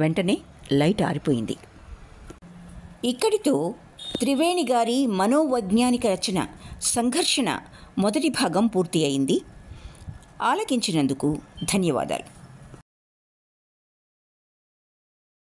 S1: వెంటనే లైట్ ఆరిపోయింది. ఇక్కడితో త్రివేణి గారి మనోవైజ్ఞానిక రచన సంఘర్షణ మొదటి భాగం పూర్తి అయింది. ఆలకించినందుకు ధన్యవాదాలు.